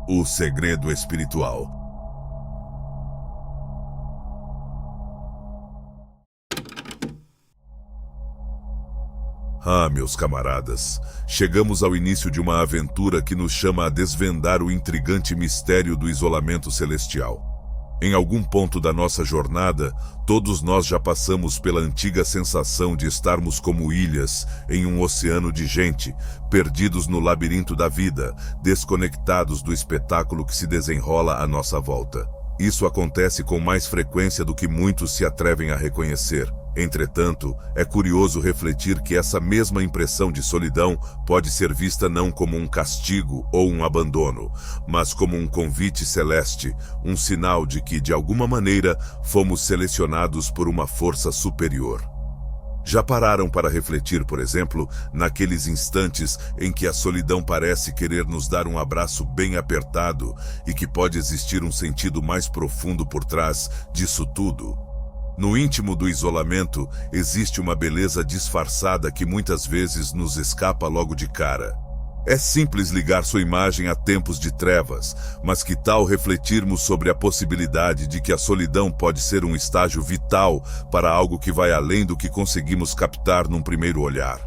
O segredo espiritual. Meus camaradas, chegamos ao início de uma aventura que nos chama a desvendar o intrigante mistério do isolamento celestial. Em algum ponto da nossa jornada, todos nós já passamos pela antiga sensação de estarmos como ilhas em um oceano de gente, perdidos no labirinto da vida, desconectados do espetáculo que se desenrola à nossa volta. Isso acontece com mais frequência do que muitos se atrevem a reconhecer. Entretanto, é curioso refletir que essa mesma impressão de solidão pode ser vista não como um castigo ou um abandono, mas como um convite celeste, um sinal de que, de alguma maneira, fomos selecionados por uma força superior. Já pararam para refletir, por exemplo, naqueles instantes em que a solidão parece querer nos dar um abraço bem apertado e que pode existir um sentido mais profundo por trás disso tudo? No íntimo do isolamento, existe uma beleza disfarçada que muitas vezes nos escapa logo de cara. É simples ligar sua imagem a tempos de trevas, mas que tal refletirmos sobre a possibilidade de que a solidão pode ser um estágio vital para algo que vai além do que conseguimos captar num primeiro olhar?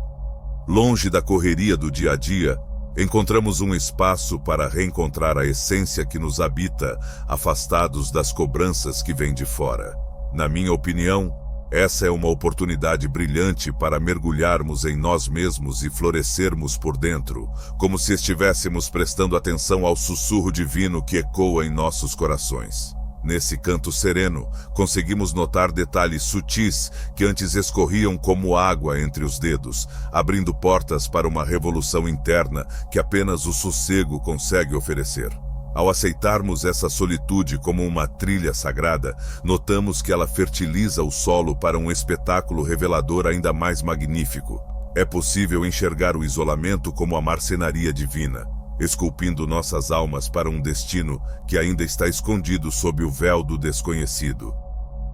Longe da correria do dia a dia, encontramos um espaço para reencontrar a essência que nos habita, afastados das cobranças que vêm de fora. Na minha opinião, essa é uma oportunidade brilhante para mergulharmos em nós mesmos e florescermos por dentro, como se estivéssemos prestando atenção ao sussurro divino que ecoa em nossos corações. Nesse canto sereno, conseguimos notar detalhes sutis que antes escorriam como água entre os dedos, abrindo portas para uma revolução interna que apenas o sossego consegue oferecer. Ao aceitarmos essa solitude como uma trilha sagrada, notamos que ela fertiliza o solo para um espetáculo revelador ainda mais magnífico. É possível enxergar o isolamento como a marcenaria divina, esculpindo nossas almas para um destino que ainda está escondido sob o véu do desconhecido.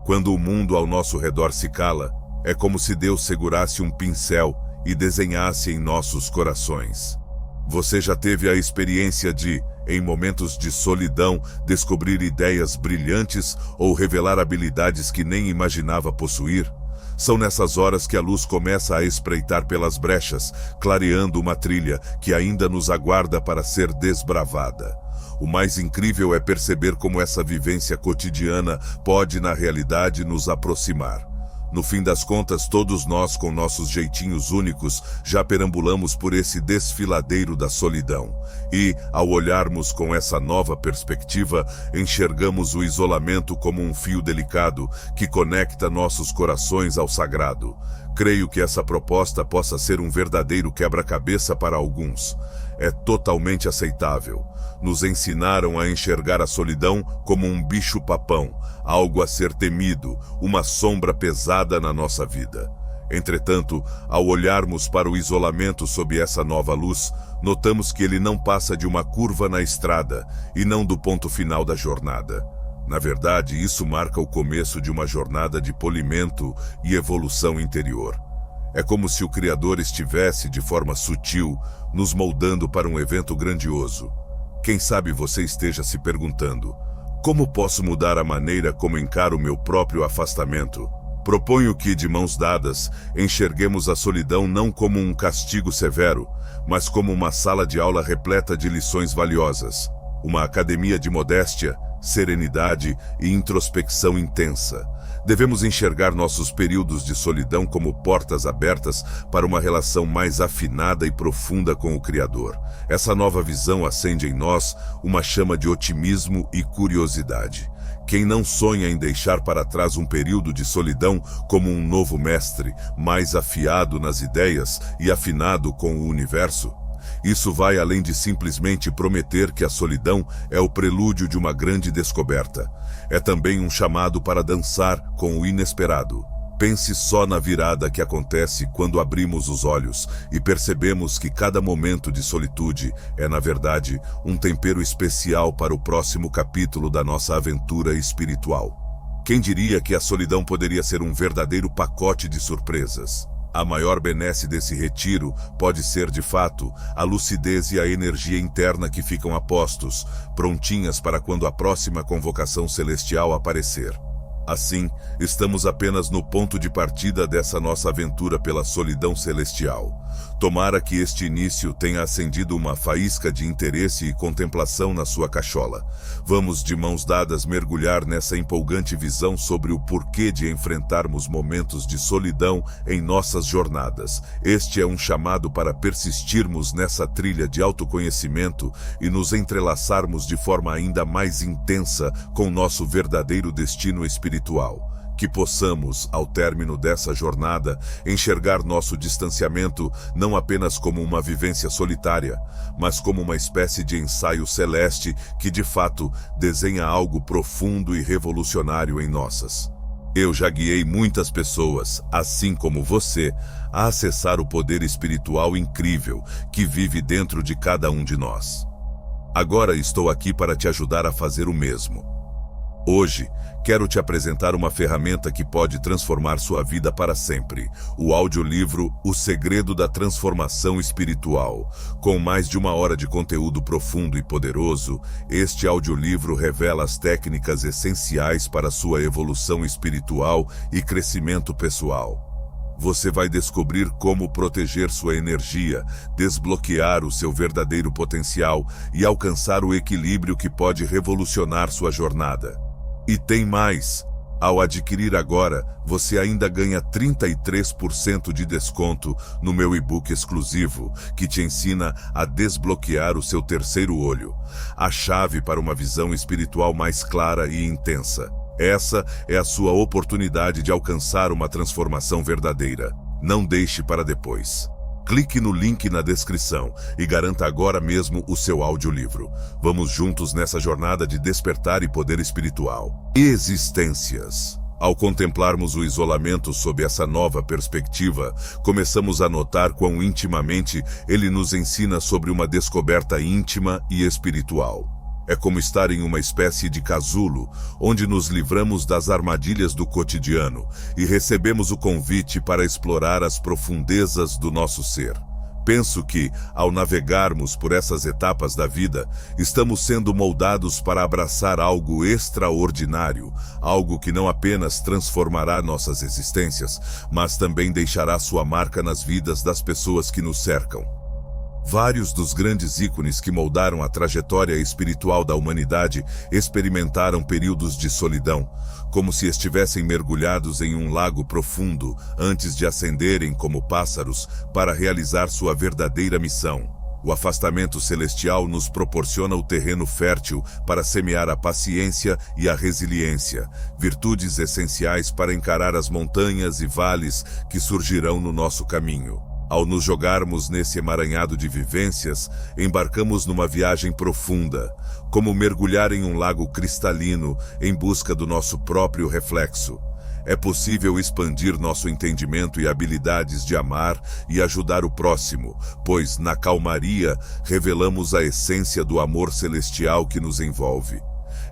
Quando o mundo ao nosso redor se cala, é como se Deus segurasse um pincel e desenhasse em nossos corações. Você já teve a experiência de, em momentos de solidão, descobrir ideias brilhantes ou revelar habilidades que nem imaginava possuir? São nessas horas que a luz começa a espreitar pelas brechas, clareando uma trilha que ainda nos aguarda para ser desbravada. O mais incrível é perceber como essa vivência cotidiana pode, na realidade, nos aproximar. No fim das contas, todos nós, com nossos jeitinhos únicos, já perambulamos por esse desfiladeiro da solidão. E, ao olharmos com essa nova perspectiva, enxergamos o isolamento como um fio delicado que conecta nossos corações ao sagrado. Creio que essa proposta possa ser um verdadeiro quebra-cabeça para alguns. É totalmente aceitável. Nos ensinaram a enxergar a solidão como um bicho-papão, algo a ser temido, uma sombra pesada na nossa vida. Entretanto, ao olharmos para o isolamento sob essa nova luz, notamos que ele não passa de uma curva na estrada e não do ponto final da jornada. Na verdade, isso marca o começo de uma jornada de polimento e evolução interior. É como se o Criador estivesse, de forma sutil, nos moldando para um evento grandioso. Quem sabe você esteja se perguntando: como posso mudar a maneira como encaro o meu próprio afastamento? Proponho que, de mãos dadas, enxerguemos a solidão não como um castigo severo, mas como uma sala de aula repleta de lições valiosas, uma academia de modéstia, serenidade e introspecção intensa. Devemos enxergar nossos períodos de solidão como portas abertas para uma relação mais afinada e profunda com o Criador. Essa nova visão acende em nós uma chama de otimismo e curiosidade. Quem não sonha em deixar para trás um período de solidão como um novo mestre, mais afiado nas ideias e afinado com o universo? Isso vai além de simplesmente prometer que a solidão é o prelúdio de uma grande descoberta. É também um chamado para dançar com o inesperado. Pense só na virada que acontece quando abrimos os olhos e percebemos que cada momento de solitude é, na verdade, um tempero especial para o próximo capítulo da nossa aventura espiritual. Quem diria que a solidão poderia ser um verdadeiro pacote de surpresas? A maior benesse desse retiro pode ser, de fato, a lucidez e a energia interna que ficam a postos, prontinhas para quando a próxima convocação celestial aparecer. Assim, estamos apenas no ponto de partida dessa nossa aventura pela solidão celestial. Tomara que este início tenha acendido uma faísca de interesse e contemplação na sua cachola. Vamos de mãos dadas mergulhar nessa empolgante visão sobre o porquê de enfrentarmos momentos de solidão em nossas jornadas. Este é um chamado para persistirmos nessa trilha de autoconhecimento e nos entrelaçarmos de forma ainda mais intensa com nosso verdadeiro destino espiritual. Que possamos, ao término dessa jornada, enxergar nosso distanciamento não apenas como uma vivência solitária, mas como uma espécie de ensaio celeste que, de fato, desenha algo profundo e revolucionário em nossas. Eu já guiei muitas pessoas, assim como você, a acessar o poder espiritual incrível que vive dentro de cada um de nós. Agora estou aqui para te ajudar a fazer o mesmo. Hoje, quero te apresentar uma ferramenta que pode transformar sua vida para sempre. O audiolivro O Segredo da Transformação Espiritual. Com mais de 1 hora de conteúdo profundo e poderoso, este audiolivro revela as técnicas essenciais para sua evolução espiritual e crescimento pessoal. Você vai descobrir como proteger sua energia, desbloquear o seu verdadeiro potencial e alcançar o equilíbrio que pode revolucionar sua jornada. E tem mais! Ao adquirir agora, você ainda ganha 33% de desconto no meu e-book exclusivo, que te ensina a desbloquear o seu terceiro olho, a chave para uma visão espiritual mais clara e intensa. Essa é a sua oportunidade de alcançar uma transformação verdadeira. Não deixe para depois. Clique no link na descrição e garanta agora mesmo o seu audiolivro. Vamos juntos nessa jornada de despertar e poder espiritual. Existências. Ao contemplarmos o isolamento sob essa nova perspectiva, começamos a notar quão intimamente ele nos ensina sobre uma descoberta íntima e espiritual. É como estar em uma espécie de casulo, onde nos livramos das armadilhas do cotidiano e recebemos o convite para explorar as profundezas do nosso ser. Penso que, ao navegarmos por essas etapas da vida, estamos sendo moldados para abraçar algo extraordinário, algo que não apenas transformará nossas existências, mas também deixará sua marca nas vidas das pessoas que nos cercam. Vários dos grandes ícones que moldaram a trajetória espiritual da humanidade experimentaram períodos de solidão, como se estivessem mergulhados em um lago profundo antes de ascenderem como pássaros para realizar sua verdadeira missão. O afastamento celestial nos proporciona o terreno fértil para semear a paciência e a resiliência, virtudes essenciais para encarar as montanhas e vales que surgirão no nosso caminho. Ao nos jogarmos nesse emaranhado de vivências, embarcamos numa viagem profunda, como mergulhar em um lago cristalino em busca do nosso próprio reflexo. É possível expandir nosso entendimento e habilidades de amar e ajudar o próximo, pois, na calmaria, revelamos a essência do amor celestial que nos envolve.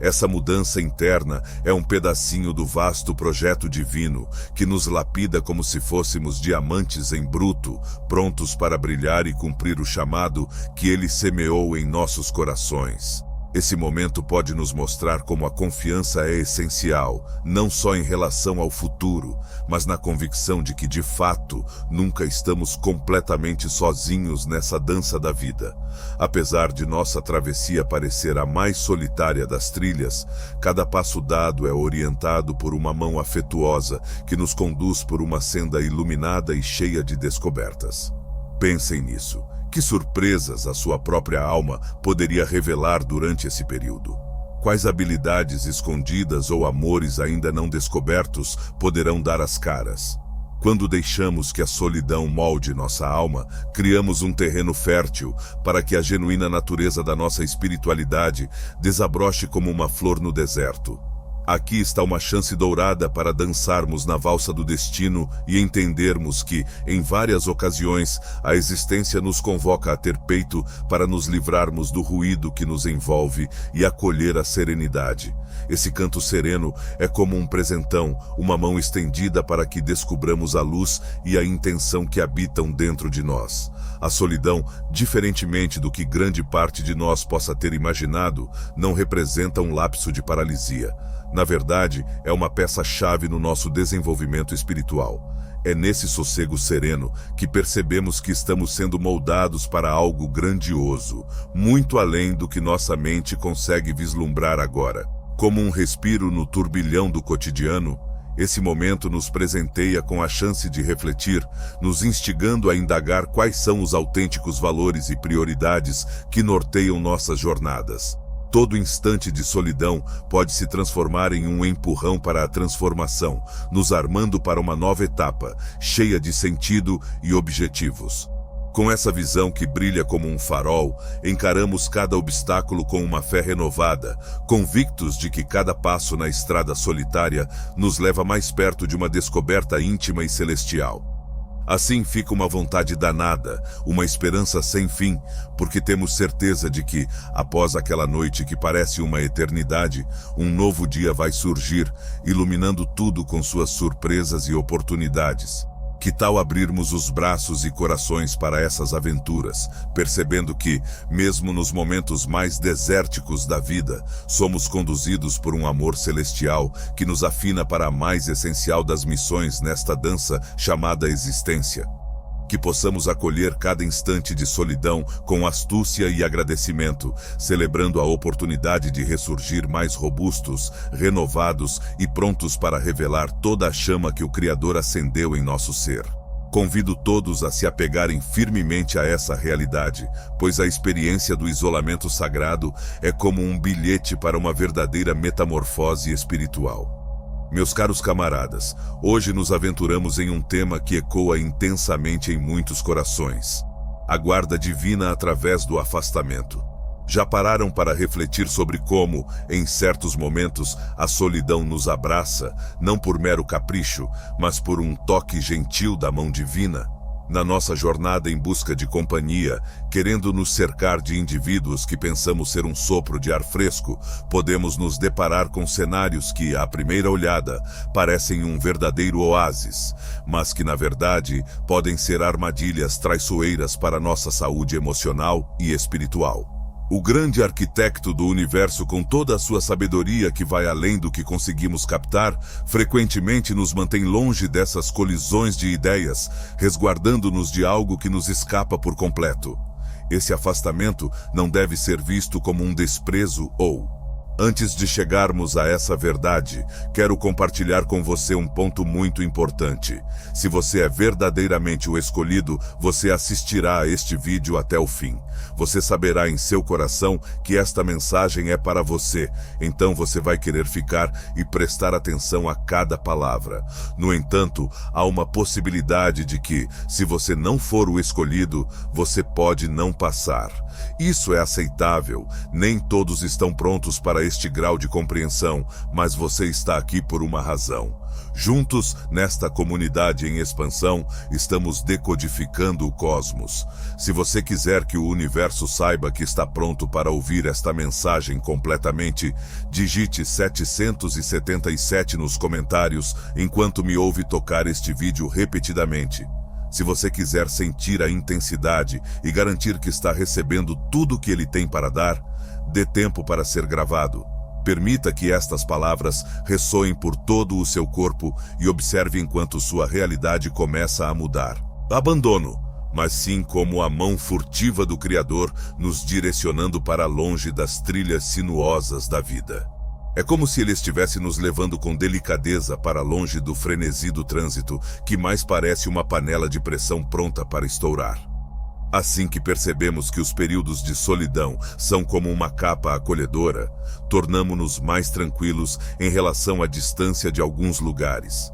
Essa mudança interna é um pedacinho do vasto projeto divino que nos lapida como se fôssemos diamantes em bruto, prontos para brilhar e cumprir o chamado que ele semeou em nossos corações. Esse momento pode nos mostrar como a confiança é essencial, não só em relação ao futuro, mas na convicção de que, de fato, nunca estamos completamente sozinhos nessa dança da vida. Apesar de nossa travessia parecer a mais solitária das trilhas, cada passo dado é orientado por uma mão afetuosa que nos conduz por uma senda iluminada e cheia de descobertas. Pensem nisso. Que surpresas a sua própria alma poderia revelar durante esse período? Quais habilidades escondidas ou amores ainda não descobertos poderão dar as caras? Quando deixamos que a solidão molde nossa alma, criamos um terreno fértil para que a genuína natureza da nossa espiritualidade desabroche como uma flor no deserto. Aqui está uma chance dourada para dançarmos na valsa do destino e entendermos que, em várias ocasiões, a existência nos convoca a ter peito para nos livrarmos do ruído que nos envolve e acolher a serenidade. Esse canto sereno é como um presentão, uma mão estendida para que descubramos a luz e a intenção que habitam dentro de nós. A solidão, diferentemente do que grande parte de nós possa ter imaginado, não representa um lapso de paralisia. Na verdade, é uma peça-chave no nosso desenvolvimento espiritual. É nesse sossego sereno que percebemos que estamos sendo moldados para algo grandioso, muito além do que nossa mente consegue vislumbrar agora. Como um respiro no turbilhão do cotidiano, esse momento nos presenteia com a chance de refletir, nos instigando a indagar quais são os autênticos valores e prioridades que norteiam nossas jornadas. Todo instante de solidão pode se transformar em um empurrão para a transformação, nos armando para uma nova etapa, cheia de sentido e objetivos. Com essa visão que brilha como um farol, encaramos cada obstáculo com uma fé renovada, convictos de que cada passo na estrada solitária nos leva mais perto de uma descoberta íntima e celestial. Assim fica uma vontade danada, uma esperança sem fim, porque temos certeza de que, após aquela noite que parece uma eternidade, um novo dia vai surgir, iluminando tudo com suas surpresas e oportunidades. Que tal abrirmos os braços e corações para essas aventuras, percebendo que, mesmo nos momentos mais desérticos da vida, somos conduzidos por um amor celestial que nos afina para a mais essencial das missões nesta dança chamada existência. Que possamos acolher cada instante de solidão com astúcia e agradecimento, celebrando a oportunidade de ressurgir mais robustos, renovados e prontos para revelar toda a chama que o Criador acendeu em nosso ser. Convido todos a se apegarem firmemente a essa realidade, pois a experiência do isolamento sagrado é como um bilhete para uma verdadeira metamorfose espiritual. Meus caros camaradas, hoje nos aventuramos em um tema que ecoa intensamente em muitos corações: a guarda divina através do afastamento. Já pararam para refletir sobre como, em certos momentos, a solidão nos abraça, não por mero capricho, mas por um toque gentil da mão divina? Na nossa jornada em busca de companhia, querendo nos cercar de indivíduos que pensamos ser um sopro de ar fresco, podemos nos deparar com cenários que, à primeira olhada, parecem um verdadeiro oásis, mas que, na verdade, podem ser armadilhas traiçoeiras para nossa saúde emocional e espiritual. O grande arquiteto do universo, com toda a sua sabedoria que vai além do que conseguimos captar, frequentemente nos mantém longe dessas colisões de ideias, resguardando-nos de algo que nos escapa por completo. Esse afastamento não deve ser visto como um desprezo ou... Antes de chegarmos a essa verdade, quero compartilhar com você um ponto muito importante. Se você é verdadeiramente o escolhido, você assistirá a este vídeo até o fim. Você saberá em seu coração que esta mensagem é para você, então você vai querer ficar e prestar atenção a cada palavra. No entanto, há uma possibilidade de que, se você não for o escolhido, você pode não passar. Isso é aceitável, nem todos estão prontos para este grau de compreensão, mas você está aqui por uma razão. Juntos, nesta comunidade em expansão, estamos decodificando o cosmos. Se você quiser que o universo saiba que está pronto para ouvir esta mensagem completamente, digite 777 nos comentários enquanto me ouve tocar este vídeo repetidamente. Se você quiser sentir a intensidade e garantir que está recebendo tudo o que ele tem para dar, dê tempo para ser gravado. Permita que estas palavras ressoem por todo o seu corpo e observe enquanto sua realidade começa a mudar. Abandono, mas sim como a mão furtiva do Criador nos direcionando para longe das trilhas sinuosas da vida. É como se ele estivesse nos levando com delicadeza para longe do frenesi do trânsito, que mais parece uma panela de pressão pronta para estourar. Assim que percebemos que os períodos de solidão são como uma capa acolhedora, tornamo-nos mais tranquilos em relação à distância de alguns lugares.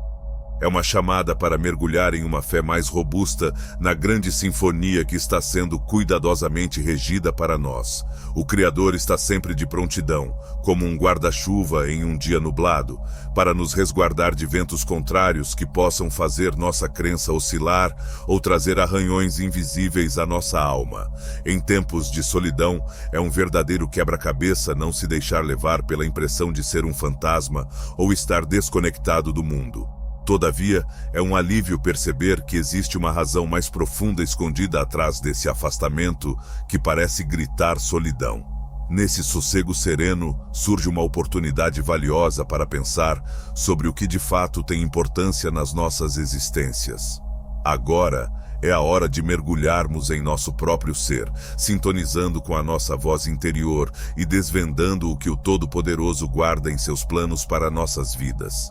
É uma chamada para mergulhar em uma fé mais robusta na grande sinfonia que está sendo cuidadosamente regida para nós. O Criador está sempre de prontidão, como um guarda-chuva em um dia nublado, para nos resguardar de ventos contrários que possam fazer nossa crença oscilar ou trazer arranhões invisíveis à nossa alma. Em tempos de solidão, é um verdadeiro quebra-cabeça não se deixar levar pela impressão de ser um fantasma ou estar desconectado do mundo. Todavia, é um alívio perceber que existe uma razão mais profunda escondida atrás desse afastamento que parece gritar solidão. Nesse sossego sereno, surge uma oportunidade valiosa para pensar sobre o que de fato tem importância nas nossas existências. Agora é a hora de mergulharmos em nosso próprio ser, sintonizando com a nossa voz interior e desvendando o que o Todo-Poderoso guarda em seus planos para nossas vidas.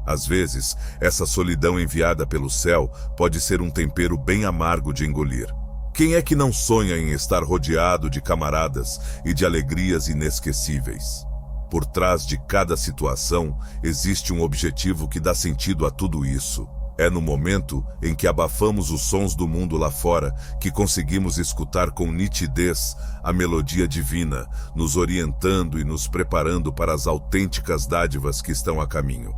Às vezes, essa solidão enviada pelo céu pode ser um tempero bem amargo de engolir. Quem é que não sonha em estar rodeado de camaradas e de alegrias inesquecíveis? Por trás de cada situação, existe um objetivo que dá sentido a tudo isso. É no momento em que abafamos os sons do mundo lá fora que conseguimos escutar com nitidez a melodia divina, nos orientando e nos preparando para as autênticas dádivas que estão a caminho.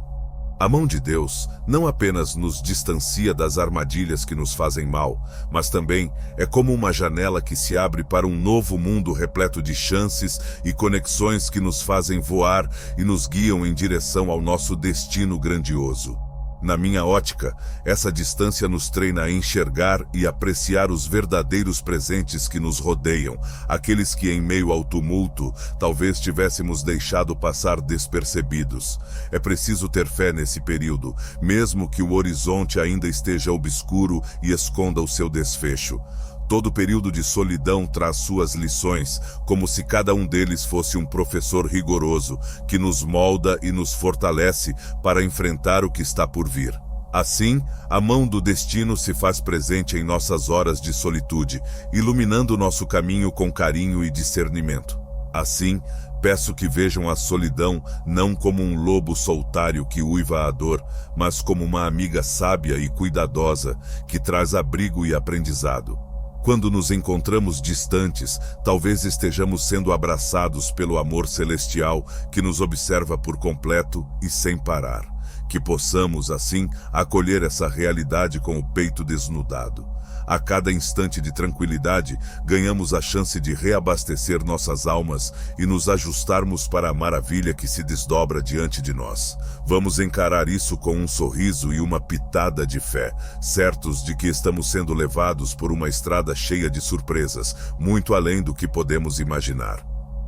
A mão de Deus não apenas nos distancia das armadilhas que nos fazem mal, mas também é como uma janela que se abre para um novo mundo repleto de chances e conexões que nos fazem voar e nos guiam em direção ao nosso destino grandioso. Na minha ótica, essa distância nos treina a enxergar e apreciar os verdadeiros presentes que nos rodeiam, aqueles que em meio ao tumulto talvez tivéssemos deixado passar despercebidos. É preciso ter fé nesse período, mesmo que o horizonte ainda esteja obscuro e esconda o seu desfecho. Todo período de solidão traz suas lições, como se cada um deles fosse um professor rigoroso, que nos molda e nos fortalece para enfrentar o que está por vir. Assim, a mão do destino se faz presente em nossas horas de solitude, iluminando nosso caminho com carinho e discernimento. Assim, peço que vejam a solidão não como um lobo solitário que uiva a dor, mas como uma amiga sábia e cuidadosa que traz abrigo e aprendizado. Quando nos encontramos distantes, talvez estejamos sendo abraçados pelo amor celestial que nos observa por completo e sem parar. Que possamos, assim, acolher essa realidade com o peito desnudado. A cada instante de tranquilidade, ganhamos a chance de reabastecer nossas almas e nos ajustarmos para a maravilha que se desdobra diante de nós. Vamos encarar isso com um sorriso e uma pitada de fé, certos de que estamos sendo levados por uma estrada cheia de surpresas, muito além do que podemos imaginar.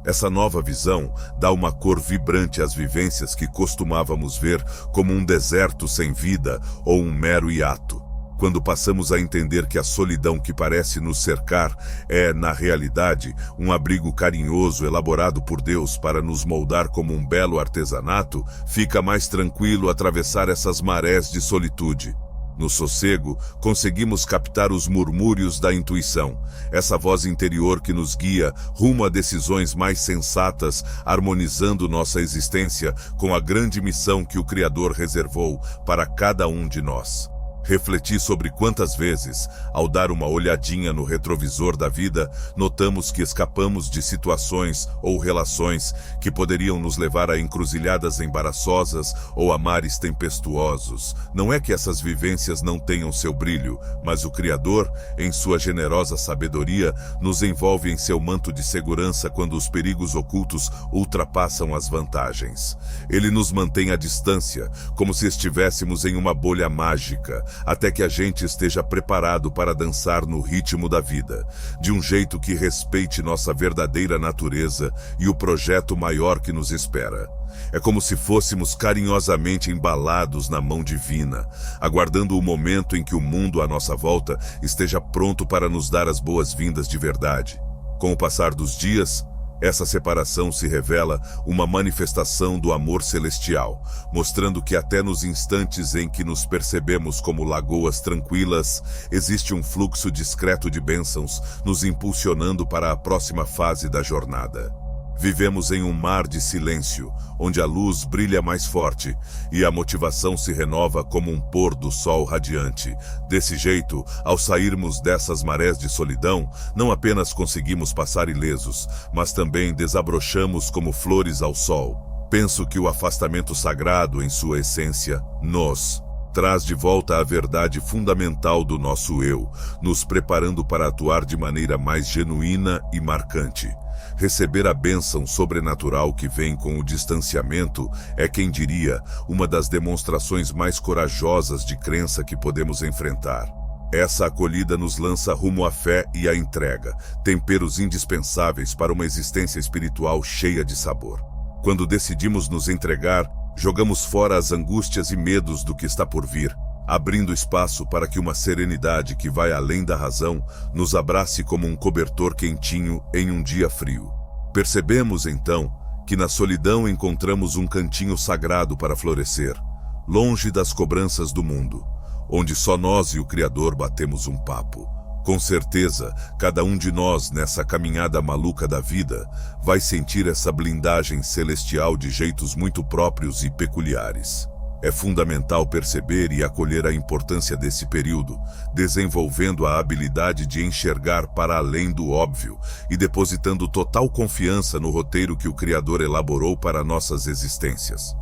Essa nova visão dá uma cor vibrante às vivências que costumávamos ver como um deserto sem vida ou um mero hiato. Quando passamos a entender que a solidão que parece nos cercar é, na realidade, um abrigo carinhoso elaborado por Deus para nos moldar como um belo artesanato, fica mais tranquilo atravessar essas marés de solitude. No sossego, conseguimos captar os murmúrios da intuição, essa voz interior que nos guia rumo a decisões mais sensatas, harmonizando nossa existência com a grande missão que o Criador reservou para cada um de nós. Refleti sobre quantas vezes, ao dar uma olhadinha no retrovisor da vida, notamos que escapamos de situações ou relações que poderiam nos levar a encruzilhadas embaraçosas ou a mares tempestuosos. Não é que essas vivências não tenham seu brilho, mas o Criador, em sua generosa sabedoria, nos envolve em seu manto de segurança quando os perigos ocultos ultrapassam as vantagens. Ele nos mantém à distância, como se estivéssemos em uma bolha mágica, até que a gente esteja preparado para dançar no ritmo da vida, de um jeito que respeite nossa verdadeira natureza e o projeto maior que nos espera. É como se fôssemos carinhosamente embalados na mão divina, aguardando o momento em que o mundo à nossa volta esteja pronto para nos dar as boas-vindas de verdade. Com o passar dos dias, essa separação se revela uma manifestação do amor celestial, mostrando que até nos instantes em que nos percebemos como lagoas tranquilas, existe um fluxo discreto de bênçãos nos impulsionando para a próxima fase da jornada. Vivemos em um mar de silêncio, onde a luz brilha mais forte e a motivação se renova como um pôr do sol radiante. Desse jeito, ao sairmos dessas marés de solidão, não apenas conseguimos passar ilesos, mas também desabrochamos como flores ao sol. Penso que o afastamento sagrado, em sua essência, nos traz de volta a verdade fundamental do nosso eu, nos preparando para atuar de maneira mais genuína e marcante. Receber a bênção sobrenatural que vem com o distanciamento é, quem diria, uma das demonstrações mais corajosas de crença que podemos enfrentar. Essa acolhida nos lança rumo à fé e à entrega, temperos indispensáveis para uma existência espiritual cheia de sabor. Quando decidimos nos entregar, jogamos fora as angústias e medos do que está por vir, abrindo espaço para que uma serenidade que vai além da razão nos abrace como um cobertor quentinho em um dia frio. Percebemos, então, que na solidão encontramos um cantinho sagrado para florescer, longe das cobranças do mundo, onde só nós e o Criador batemos um papo. Com certeza, cada um de nós, nessa caminhada maluca da vida, vai sentir essa blindagem celestial de jeitos muito próprios e peculiares. É fundamental perceber e acolher a importância desse período, desenvolvendo a habilidade de enxergar para além do óbvio e depositando total confiança no roteiro que o Criador elaborou para nossas existências.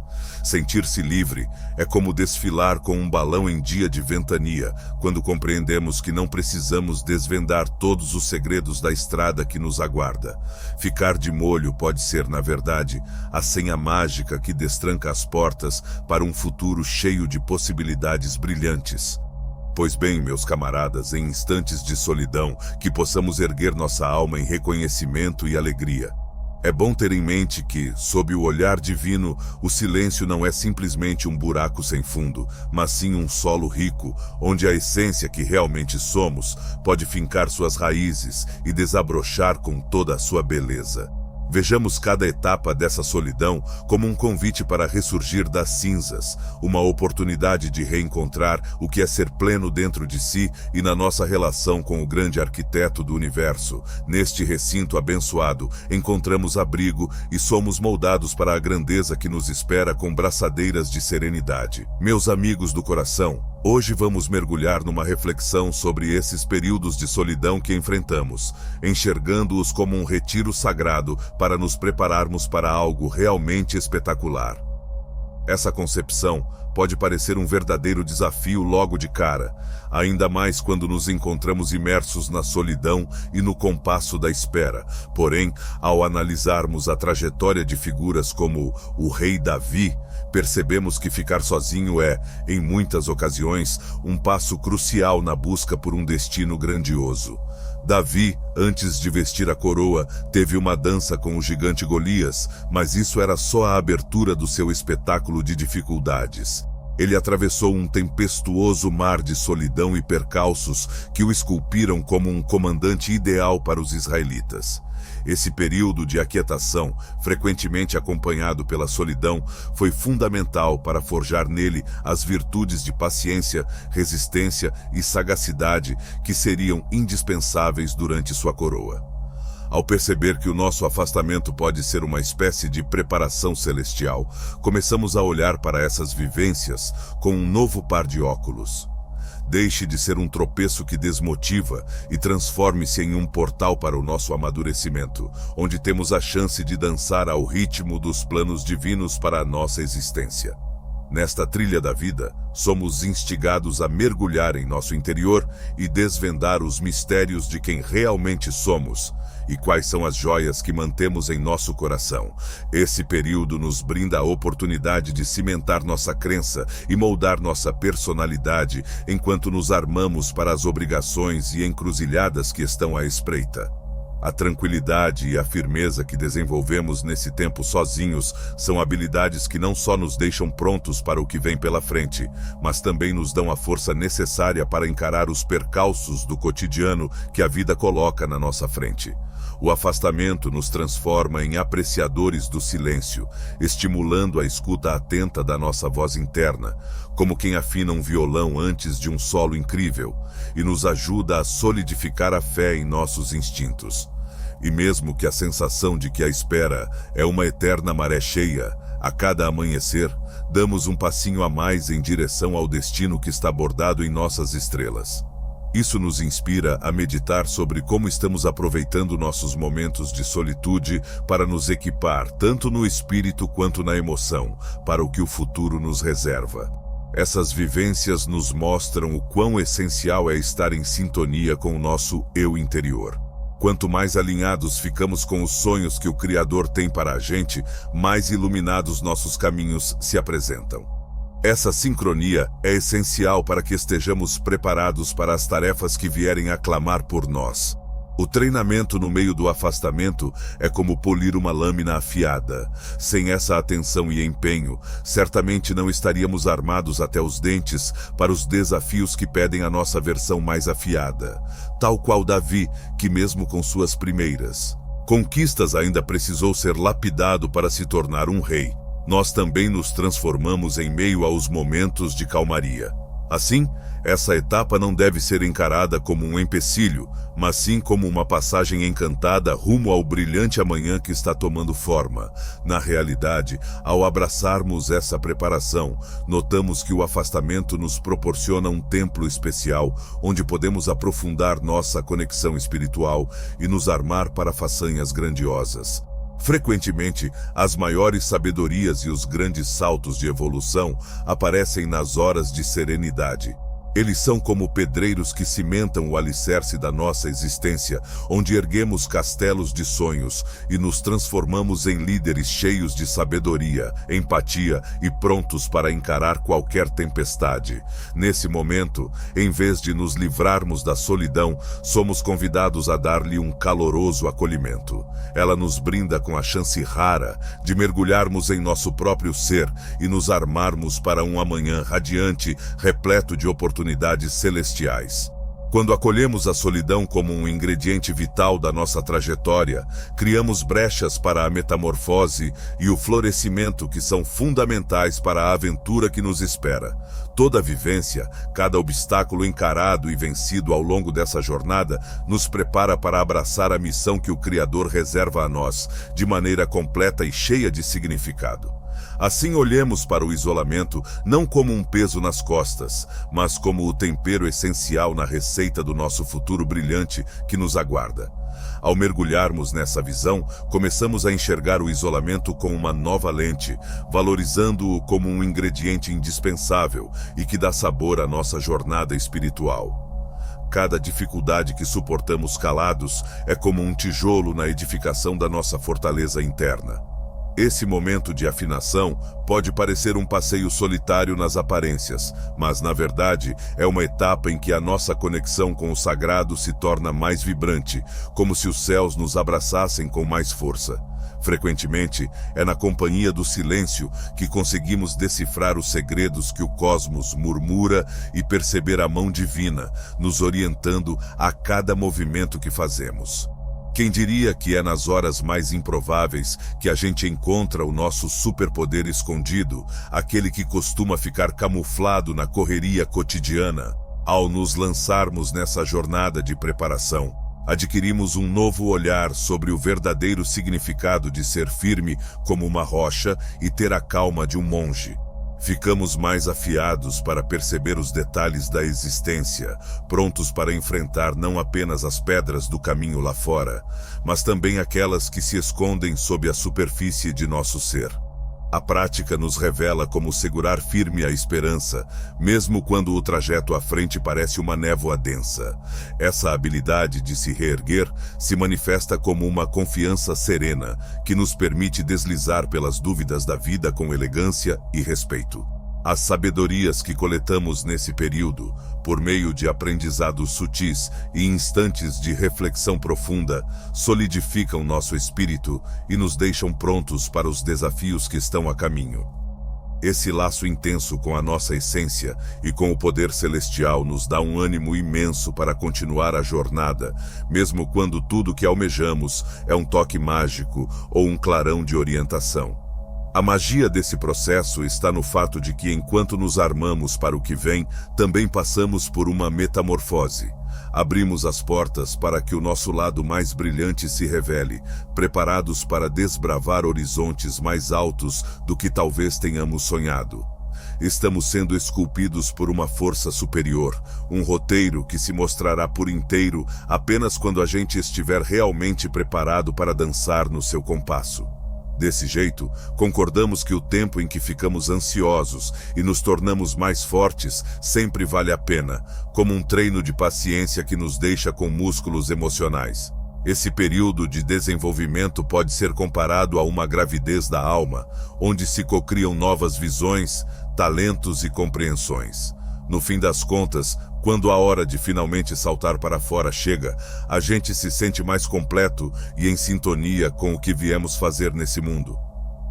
Sentir-se livre é como desfilar com um balão em dia de ventania, quando compreendemos que não precisamos desvendar todos os segredos da estrada que nos aguarda. Ficar de molho pode ser, na verdade, a senha mágica que destranca as portas para um futuro cheio de possibilidades brilhantes. Pois bem, meus camaradas, em instantes de solidão, que possamos erguer nossa alma em reconhecimento e alegria. É bom ter em mente que, sob o olhar divino, o silêncio não é simplesmente um buraco sem fundo, mas sim um solo rico, onde a essência que realmente somos pode fincar suas raízes e desabrochar com toda a sua beleza. Vejamos cada etapa dessa solidão como um convite para ressurgir das cinzas, uma oportunidade de reencontrar o que é ser pleno dentro de si e na nossa relação com o grande arquiteto do universo. Neste recinto abençoado, encontramos abrigo e somos moldados para a grandeza que nos espera com braçadeiras de serenidade. Meus amigos do coração, hoje vamos mergulhar numa reflexão sobre esses períodos de solidão que enfrentamos, enxergando-os como um retiro sagrado para nos prepararmos para algo realmente espetacular. Essa concepção pode parecer um verdadeiro desafio logo de cara, ainda mais quando nos encontramos imersos na solidão e no compasso da espera. Porém, ao analisarmos a trajetória de figuras como o rei Davi, percebemos que ficar sozinho é, em muitas ocasiões, um passo crucial na busca por um destino grandioso. Davi, antes de vestir a coroa, teve uma dança com o gigante Golias, mas isso era só a abertura do seu espetáculo de dificuldades. Ele atravessou um tempestuoso mar de solidão e percalços que o esculpiram como um comandante ideal para os israelitas. Esse período de aquietação, frequentemente acompanhado pela solidão, foi fundamental para forjar nele as virtudes de paciência, resistência e sagacidade que seriam indispensáveis durante sua coroa. Ao perceber que o nosso afastamento pode ser uma espécie de preparação celestial, começamos a olhar para essas vivências com um novo par de óculos. Deixe de ser um tropeço que desmotiva e transforme-se em um portal para o nosso amadurecimento, onde temos a chance de dançar ao ritmo dos planos divinos para a nossa existência. Nesta trilha da vida, somos instigados a mergulhar em nosso interior e desvendar os mistérios de quem realmente somos e quais são as joias que mantemos em nosso coração. Esse período nos brinda a oportunidade de cimentar nossa crença e moldar nossa personalidade enquanto nos armamos para as obrigações e encruzilhadas que estão à espreita. A tranquilidade e a firmeza que desenvolvemos nesse tempo sozinhos são habilidades que não só nos deixam prontos para o que vem pela frente, mas também nos dão a força necessária para encarar os percalços do cotidiano que a vida coloca na nossa frente. O afastamento nos transforma em apreciadores do silêncio, estimulando a escuta atenta da nossa voz interna, como quem afina um violão antes de um solo incrível, e nos ajuda a solidificar a fé em nossos instintos. E mesmo que a sensação de que a espera é uma eterna maré cheia, a cada amanhecer, damos um passinho a mais em direção ao destino que está bordado em nossas estrelas. Isso nos inspira a meditar sobre como estamos aproveitando nossos momentos de solitude para nos equipar, tanto no espírito quanto na emoção, para o que o futuro nos reserva. Essas vivências nos mostram o quão essencial é estar em sintonia com o nosso eu interior. Quanto mais alinhados ficamos com os sonhos que o Criador tem para a gente, mais iluminados nossos caminhos se apresentam. Essa sincronia é essencial para que estejamos preparados para as tarefas que vierem a clamar por nós. O treinamento no meio do afastamento é como polir uma lâmina afiada. Sem essa atenção e empenho, certamente não estaríamos armados até os dentes para os desafios que pedem a nossa versão mais afiada. Tal qual Davi, que mesmo com suas primeiras conquistas ainda precisou ser lapidado para se tornar um rei. Nós também nos transformamos em meio aos momentos de calmaria. Assim, essa etapa não deve ser encarada como um empecilho, mas sim como uma passagem encantada rumo ao brilhante amanhã que está tomando forma. Na realidade, ao abraçarmos essa preparação, notamos que o afastamento nos proporciona um templo especial, onde podemos aprofundar nossa conexão espiritual e nos armar para façanhas grandiosas. Frequentemente, as maiores sabedorias e os grandes saltos de evolução aparecem nas horas de serenidade. Eles são como pedreiros que cimentam o alicerce da nossa existência, onde erguemos castelos de sonhos e nos transformamos em líderes cheios de sabedoria, empatia e prontos para encarar qualquer tempestade. Nesse momento, em vez de nos livrarmos da solidão, somos convidados a dar-lhe um caloroso acolhimento. Ela nos brinda com a chance rara de mergulharmos em nosso próprio ser e nos armarmos para um amanhã radiante, repleto de oportunidades celestiais. Quando acolhemos a solidão como um ingrediente vital da nossa trajetória, criamos brechas para a metamorfose e o florescimento que são fundamentais para a aventura que nos espera. Toda vivência, cada obstáculo encarado e vencido ao longo dessa jornada, nos prepara para abraçar a missão que o Criador reserva a nós, de maneira completa e cheia de significado. Assim olhemos para o isolamento não como um peso nas costas, mas como o tempero essencial na receita do nosso futuro brilhante que nos aguarda. Ao mergulharmos nessa visão, começamos a enxergar o isolamento com uma nova lente, valorizando-o como um ingrediente indispensável e que dá sabor à nossa jornada espiritual. Cada dificuldade que suportamos calados é como um tijolo na edificação da nossa fortaleza interna. Esse momento de afinação pode parecer um passeio solitário nas aparências, mas na verdade é uma etapa em que a nossa conexão com o sagrado se torna mais vibrante, como se os céus nos abraçassem com mais força. Frequentemente, é na companhia do silêncio que conseguimos decifrar os segredos que o cosmos murmura e perceber a mão divina, nos orientando a cada movimento que fazemos. Quem diria que é nas horas mais improváveis que a gente encontra o nosso superpoder escondido, aquele que costuma ficar camuflado na correria cotidiana? Ao nos lançarmos nessa jornada de preparação, adquirimos um novo olhar sobre o verdadeiro significado de ser firme como uma rocha e ter a calma de um monge. Ficamos mais afiados para perceber os detalhes da existência, prontos para enfrentar não apenas as pedras do caminho lá fora, mas também aquelas que se escondem sob a superfície de nosso ser. A prática nos revela como segurar firme a esperança, mesmo quando o trajeto à frente parece uma névoa densa. Essa habilidade de se reerguer se manifesta como uma confiança serena, que nos permite deslizar pelas dúvidas da vida com elegância e respeito. As sabedorias que coletamos nesse período, por meio de aprendizados sutis e instantes de reflexão profunda, solidificam nosso espírito e nos deixam prontos para os desafios que estão a caminho. Esse laço intenso com a nossa essência e com o poder celestial nos dá um ânimo imenso para continuar a jornada, mesmo quando tudo que almejamos é um toque mágico ou um clarão de orientação. A magia desse processo está no fato de que, enquanto nos armamos para o que vem, também passamos por uma metamorfose. Abrimos as portas para que o nosso lado mais brilhante se revele, preparados para desbravar horizontes mais altos do que talvez tenhamos sonhado. Estamos sendo esculpidos por uma força superior, um roteiro que se mostrará por inteiro apenas quando a gente estiver realmente preparado para dançar no seu compasso. Desse jeito, concordamos que o tempo em que ficamos ansiosos e nos tornamos mais fortes sempre vale a pena, como um treino de paciência que nos deixa com músculos emocionais. Esse período de desenvolvimento pode ser comparado a uma gravidez da alma, onde se cocriam novas visões, talentos e compreensões. No fim das contas, quando a hora de finalmente saltar para fora chega, a gente se sente mais completo e em sintonia com o que viemos fazer nesse mundo.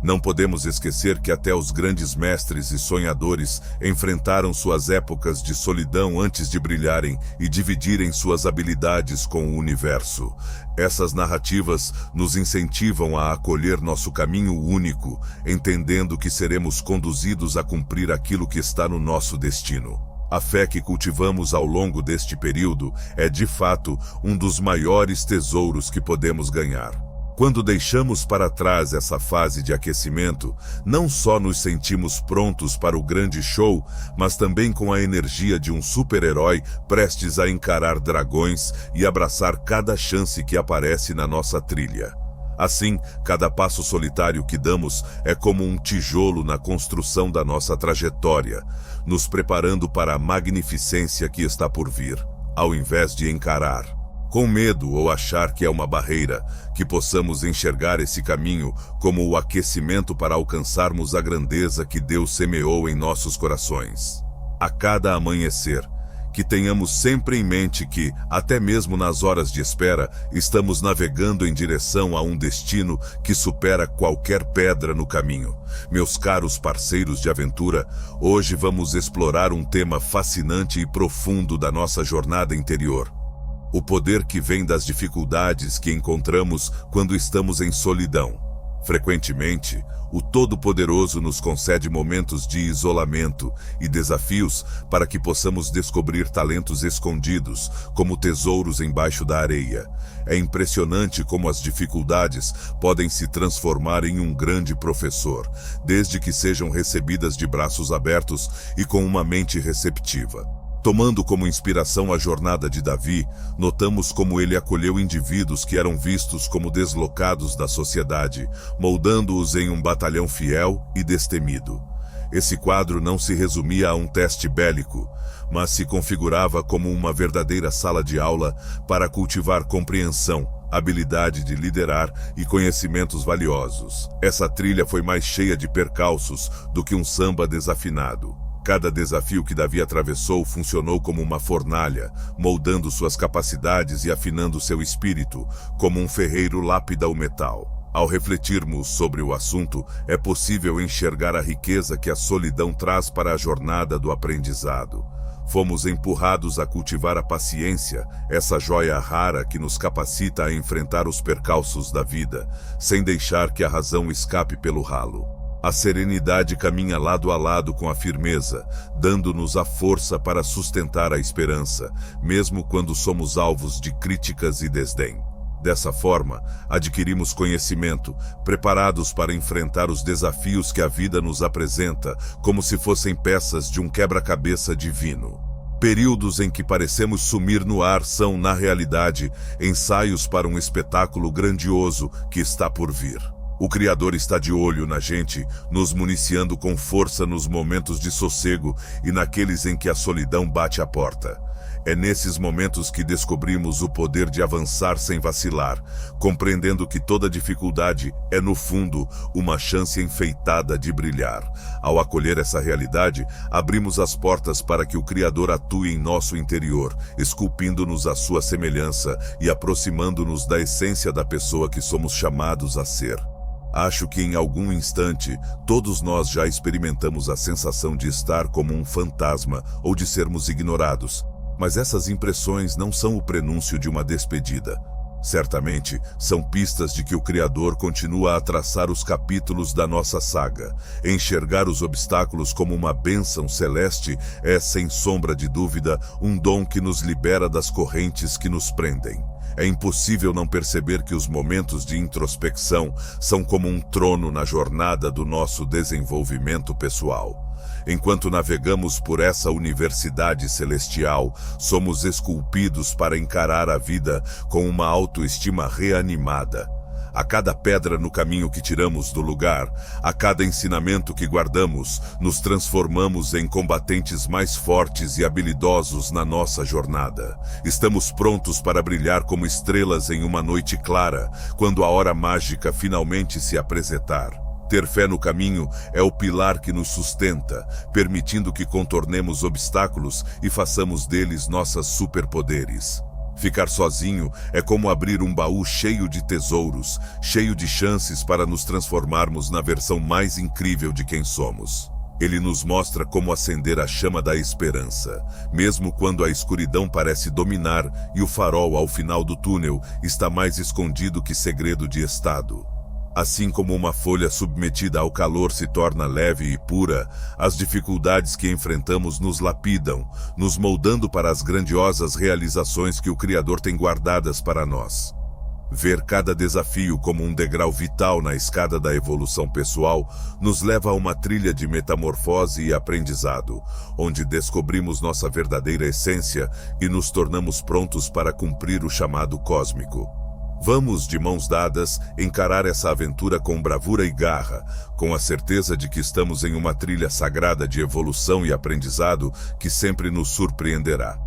Não podemos esquecer que até os grandes mestres e sonhadores enfrentaram suas épocas de solidão antes de brilharem e dividirem suas habilidades com o universo. Essas narrativas nos incentivam a acolher nosso caminho único, entendendo que seremos conduzidos a cumprir aquilo que está no nosso destino. A fé que cultivamos ao longo deste período é, de fato, um dos maiores tesouros que podemos ganhar. Quando deixamos para trás essa fase de aquecimento, não só nos sentimos prontos para o grande show, mas também com a energia de um super-herói prestes a encarar dragões e abraçar cada chance que aparece na nossa trilha. Assim, cada passo solitário que damos é como um tijolo na construção da nossa trajetória, nos preparando para a magnificência que está por vir, ao invés de encarar com medo ou achar que é uma barreira, que possamos enxergar esse caminho como o aquecimento para alcançarmos a grandeza que Deus semeou em nossos corações. A cada amanhecer, que tenhamos sempre em mente que, até mesmo nas horas de espera, estamos navegando em direção a um destino que supera qualquer pedra no caminho. Meus caros parceiros de aventura, hoje vamos explorar um tema fascinante e profundo da nossa jornada interior. O poder que vem das dificuldades que encontramos quando estamos em solidão. Frequentemente, o Todo-Poderoso nos concede momentos de isolamento e desafios para que possamos descobrir talentos escondidos, como tesouros embaixo da areia. É impressionante como as dificuldades podem se transformar em um grande professor, desde que sejam recebidas de braços abertos e com uma mente receptiva. Tomando como inspiração a jornada de Davi, notamos como ele acolheu indivíduos que eram vistos como deslocados da sociedade, moldando-os em um batalhão fiel e destemido. Esse quadro não se resumia a um teste bélico, mas se configurava como uma verdadeira sala de aula para cultivar compreensão, habilidade de liderar e conhecimentos valiosos. Essa trilha foi mais cheia de percalços do que um samba desafinado. Cada desafio que Davi atravessou funcionou como uma fornalha, moldando suas capacidades e afinando seu espírito, como um ferreiro lapida o metal. Ao refletirmos sobre o assunto, é possível enxergar a riqueza que a solidão traz para a jornada do aprendizado. Fomos empurrados a cultivar a paciência, essa joia rara que nos capacita a enfrentar os percalços da vida, sem deixar que a razão escape pelo ralo. A serenidade caminha lado a lado com a firmeza, dando-nos a força para sustentar a esperança, mesmo quando somos alvos de críticas e desdém. Dessa forma, adquirimos conhecimento, preparados para enfrentar os desafios que a vida nos apresenta, como se fossem peças de um quebra-cabeça divino. Períodos em que parecemos sumir no ar são, na realidade, ensaios para um espetáculo grandioso que está por vir. O Criador está de olho na gente, nos municiando com força nos momentos de sossego e naqueles em que a solidão bate à porta. É nesses momentos que descobrimos o poder de avançar sem vacilar, compreendendo que toda dificuldade é, no fundo, uma chance enfeitada de brilhar. Ao acolher essa realidade, abrimos as portas para que o Criador atue em nosso interior, esculpindo-nos à sua semelhança e aproximando-nos da essência da pessoa que somos chamados a ser. Acho que em algum instante, todos nós já experimentamos a sensação de estar como um fantasma ou de sermos ignorados. Mas essas impressões não são o prenúncio de uma despedida. Certamente, são pistas de que o Criador continua a traçar os capítulos da nossa saga. Enxergar os obstáculos como uma bênção celeste é, sem sombra de dúvida, um dom que nos libera das correntes que nos prendem. É impossível não perceber que os momentos de introspecção são como um trono na jornada do nosso desenvolvimento pessoal. Enquanto navegamos por essa universidade celestial, somos esculpidos para encarar a vida com uma autoestima reanimada. A cada pedra no caminho que tiramos do lugar, a cada ensinamento que guardamos, nos transformamos em combatentes mais fortes e habilidosos na nossa jornada. Estamos prontos para brilhar como estrelas em uma noite clara, quando a hora mágica finalmente se apresentar. Ter fé no caminho é o pilar que nos sustenta, permitindo que contornemos obstáculos e façamos deles nossos superpoderes. Ficar sozinho é como abrir um baú cheio de tesouros, cheio de chances para nos transformarmos na versão mais incrível de quem somos. Ele nos mostra como acender a chama da esperança, mesmo quando a escuridão parece dominar e o farol ao final do túnel está mais escondido que segredo de estado. Assim como uma folha submetida ao calor se torna leve e pura, as dificuldades que enfrentamos nos lapidam, nos moldando para as grandiosas realizações que o Criador tem guardadas para nós. Ver cada desafio como um degrau vital na escada da evolução pessoal nos leva a uma trilha de metamorfose e aprendizado, onde descobrimos nossa verdadeira essência e nos tornamos prontos para cumprir o chamado cósmico. Vamos, de mãos dadas, encarar essa aventura com bravura e garra, com a certeza de que estamos em uma trilha sagrada de evolução e aprendizado que sempre nos surpreenderá.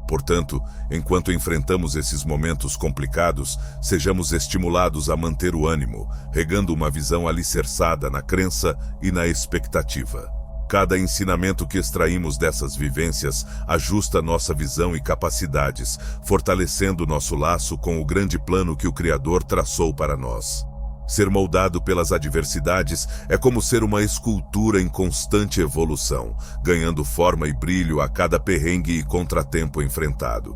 Portanto, enquanto enfrentamos esses momentos complicados, sejamos estimulados a manter o ânimo, regando uma visão alicerçada na crença e na expectativa. Cada ensinamento que extraímos dessas vivências ajusta nossa visão e capacidades, fortalecendo nosso laço com o grande plano que o Criador traçou para nós. Ser moldado pelas adversidades é como ser uma escultura em constante evolução, ganhando forma e brilho a cada perrengue e contratempo enfrentado.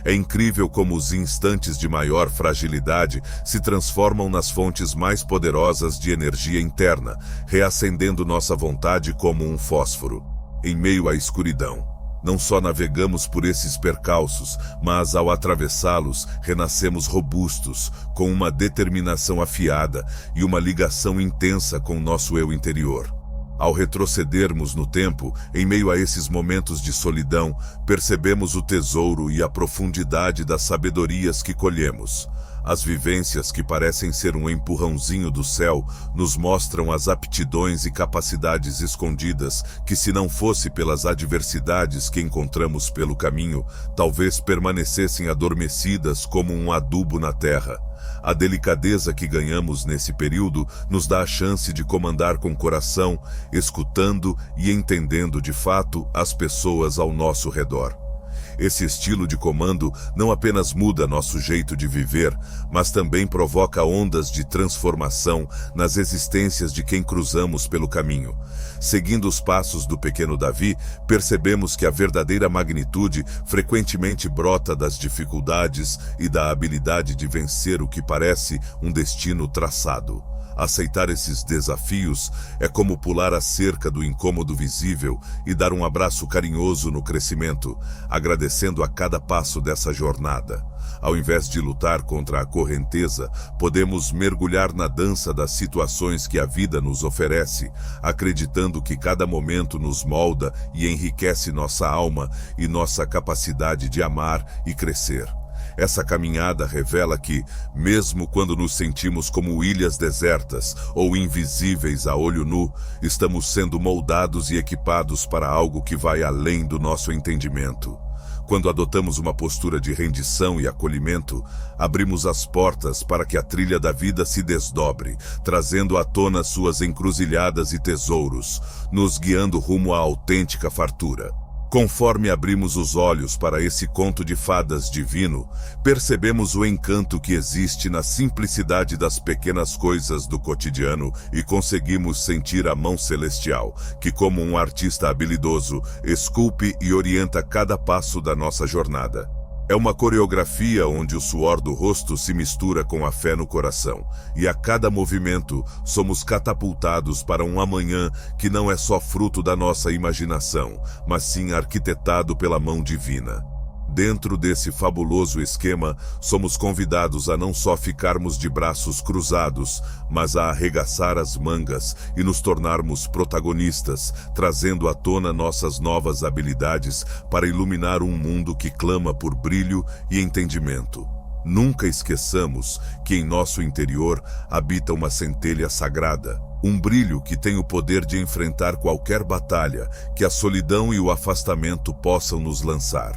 É incrível como os instantes de maior fragilidade se transformam nas fontes mais poderosas de energia interna, reacendendo nossa vontade como um fósforo. Em meio à escuridão, não só navegamos por esses percalços, mas ao atravessá-los, renascemos robustos, com uma determinação afiada e uma ligação intensa com nosso eu interior. Ao retrocedermos no tempo, em meio a esses momentos de solidão, percebemos o tesouro e a profundidade das sabedorias que colhemos. As vivências que parecem ser um empurrãozinho do céu nos mostram as aptidões e capacidades escondidas que, se não fosse pelas adversidades que encontramos pelo caminho, talvez permanecessem adormecidas como um adubo na terra. A delicadeza que ganhamos nesse período nos dá a chance de comandar com coração, escutando e entendendo de fato as pessoas ao nosso redor. Esse estilo de comando não apenas muda nosso jeito de viver, mas também provoca ondas de transformação nas existências de quem cruzamos pelo caminho. Seguindo os passos do pequeno Davi, percebemos que a verdadeira magnitude frequentemente brota das dificuldades e da habilidade de vencer o que parece um destino traçado. Aceitar esses desafios é como pular a cerca do incômodo visível e dar um abraço carinhoso no crescimento, agradecendo a cada passo dessa jornada. Ao invés de lutar contra a correnteza, podemos mergulhar na dança das situações que a vida nos oferece, acreditando que cada momento nos molda e enriquece nossa alma e nossa capacidade de amar e crescer. Essa caminhada revela que, mesmo quando nos sentimos como ilhas desertas ou invisíveis a olho nu, estamos sendo moldados e equipados para algo que vai além do nosso entendimento. Quando adotamos uma postura de rendição e acolhimento, abrimos as portas para que a trilha da vida se desdobre, trazendo à tona suas encruzilhadas e tesouros, nos guiando rumo à autêntica fartura. Conforme abrimos os olhos para esse conto de fadas divino, percebemos o encanto que existe na simplicidade das pequenas coisas do cotidiano e conseguimos sentir a mão celestial, que, como um artista habilidoso, esculpe e orienta cada passo da nossa jornada. É uma coreografia onde o suor do rosto se mistura com a fé no coração, e a cada movimento somos catapultados para um amanhã que não é só fruto da nossa imaginação, mas sim arquitetado pela mão divina. Dentro desse fabuloso esquema, somos convidados a não só ficarmos de braços cruzados, mas a arregaçar as mangas e nos tornarmos protagonistas, trazendo à tona nossas novas habilidades para iluminar um mundo que clama por brilho e entendimento. Nunca esqueçamos que em nosso interior habita uma centelha sagrada, um brilho que tem o poder de enfrentar qualquer batalha que a solidão e o afastamento possam nos lançar.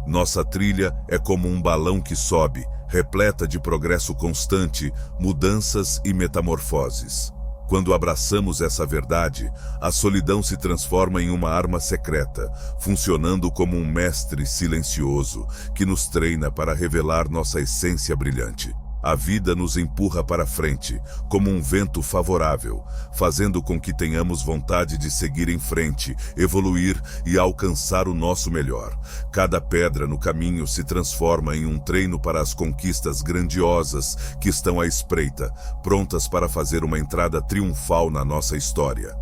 Nossa trilha é como um balão que sobe, repleta de progresso constante, mudanças e metamorfoses. Quando abraçamos essa verdade, a solidão se transforma em uma arma secreta, funcionando como um mestre silencioso que nos treina para revelar nossa essência brilhante. A vida nos empurra para frente, como um vento favorável, fazendo com que tenhamos vontade de seguir em frente, evoluir e alcançar o nosso melhor. Cada pedra no caminho se transforma em um treino para as conquistas grandiosas que estão à espreita, prontas para fazer uma entrada triunfal na nossa história.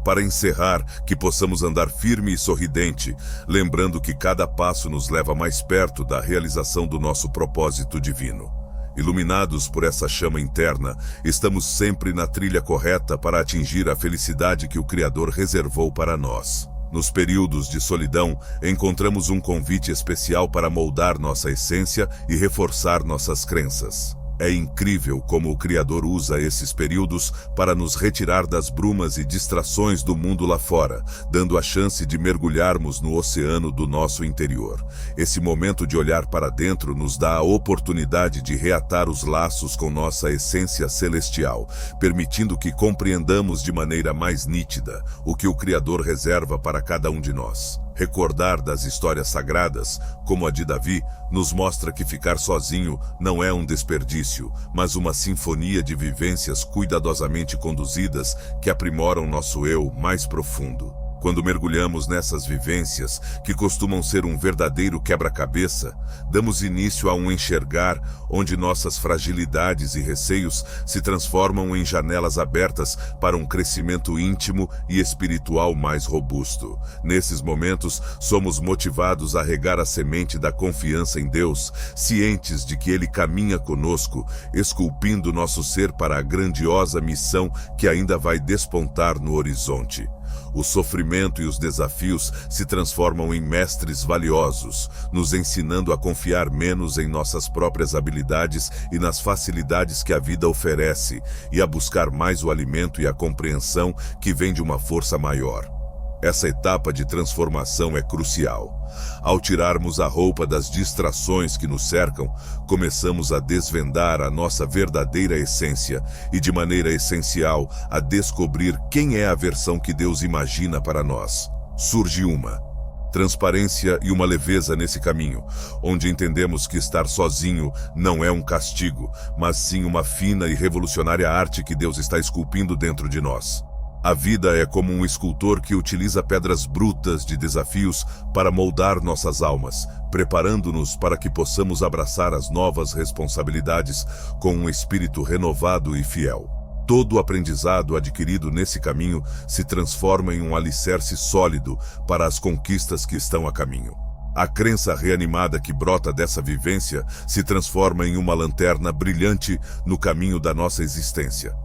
Para encerrar, que possamos andar firme e sorridente, lembrando que cada passo nos leva mais perto da realização do nosso propósito divino. Iluminados por essa chama interna, estamos sempre na trilha correta para atingir a felicidade que o Criador reservou para nós. Nos períodos de solidão, encontramos um convite especial para moldar nossa essência e reforçar nossas crenças. É incrível como o Criador usa esses períodos para nos retirar das brumas e distrações do mundo lá fora, dando a chance de mergulharmos no oceano do nosso interior. Esse momento de olhar para dentro nos dá a oportunidade de reatar os laços com nossa essência celestial, permitindo que compreendamos de maneira mais nítida o que o Criador reserva para cada um de nós. Recordar das histórias sagradas, como a de Davi, nos mostra que ficar sozinho não é um desperdício, mas uma sinfonia de vivências cuidadosamente conduzidas que aprimoram nosso eu mais profundo. Quando mergulhamos nessas vivências, que costumam ser um verdadeiro quebra-cabeça, damos início a um enxergar onde nossas fragilidades e receios se transformam em janelas abertas para um crescimento íntimo e espiritual mais robusto. Nesses momentos, somos motivados a regar a semente da confiança em Deus, cientes de que Ele caminha conosco, esculpindo nosso ser para a grandiosa missão que ainda vai despontar no horizonte. O sofrimento e os desafios se transformam em mestres valiosos, nos ensinando a confiar menos em nossas próprias habilidades e nas facilidades que a vida oferece, e a buscar mais o alimento e a compreensão que vem de uma força maior. Essa etapa de transformação é crucial. Ao tirarmos a roupa das distrações que nos cercam, começamos a desvendar a nossa verdadeira essência e, de maneira essencial, a descobrir quem é a versão que Deus imagina para nós. Surge uma transparência e uma leveza nesse caminho, onde entendemos que estar sozinho não é um castigo, mas sim uma fina e revolucionária arte que Deus está esculpindo dentro de nós. A vida é como um escultor que utiliza pedras brutas de desafios para moldar nossas almas, preparando-nos para que possamos abraçar as novas responsabilidades com um espírito renovado e fiel. Todo o aprendizado adquirido nesse caminho se transforma em um alicerce sólido para as conquistas que estão a caminho. A crença reanimada que brota dessa vivência se transforma em uma lanterna brilhante no caminho da nossa existência.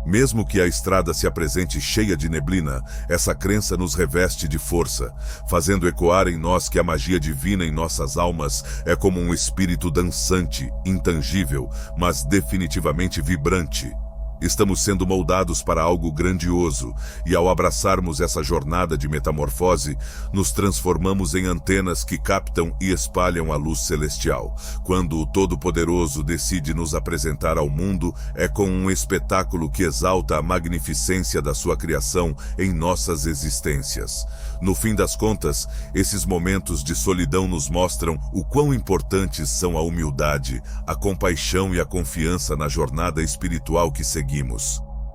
Mesmo que a estrada se apresente cheia de neblina, essa crença nos reveste de força, fazendo ecoar em nós que a magia divina em nossas almas é como um espírito dançante, intangível, mas definitivamente vibrante. Estamos sendo moldados para algo grandioso, e ao abraçarmos essa jornada de metamorfose, nos transformamos em antenas que captam e espalham a luz celestial. Quando o Todo-Poderoso decide nos apresentar ao mundo, é com um espetáculo que exalta a magnificência da sua criação em nossas existências. No fim das contas, esses momentos de solidão nos mostram o quão importantes são a humildade, a compaixão e a confiança na jornada espiritual que seguimos.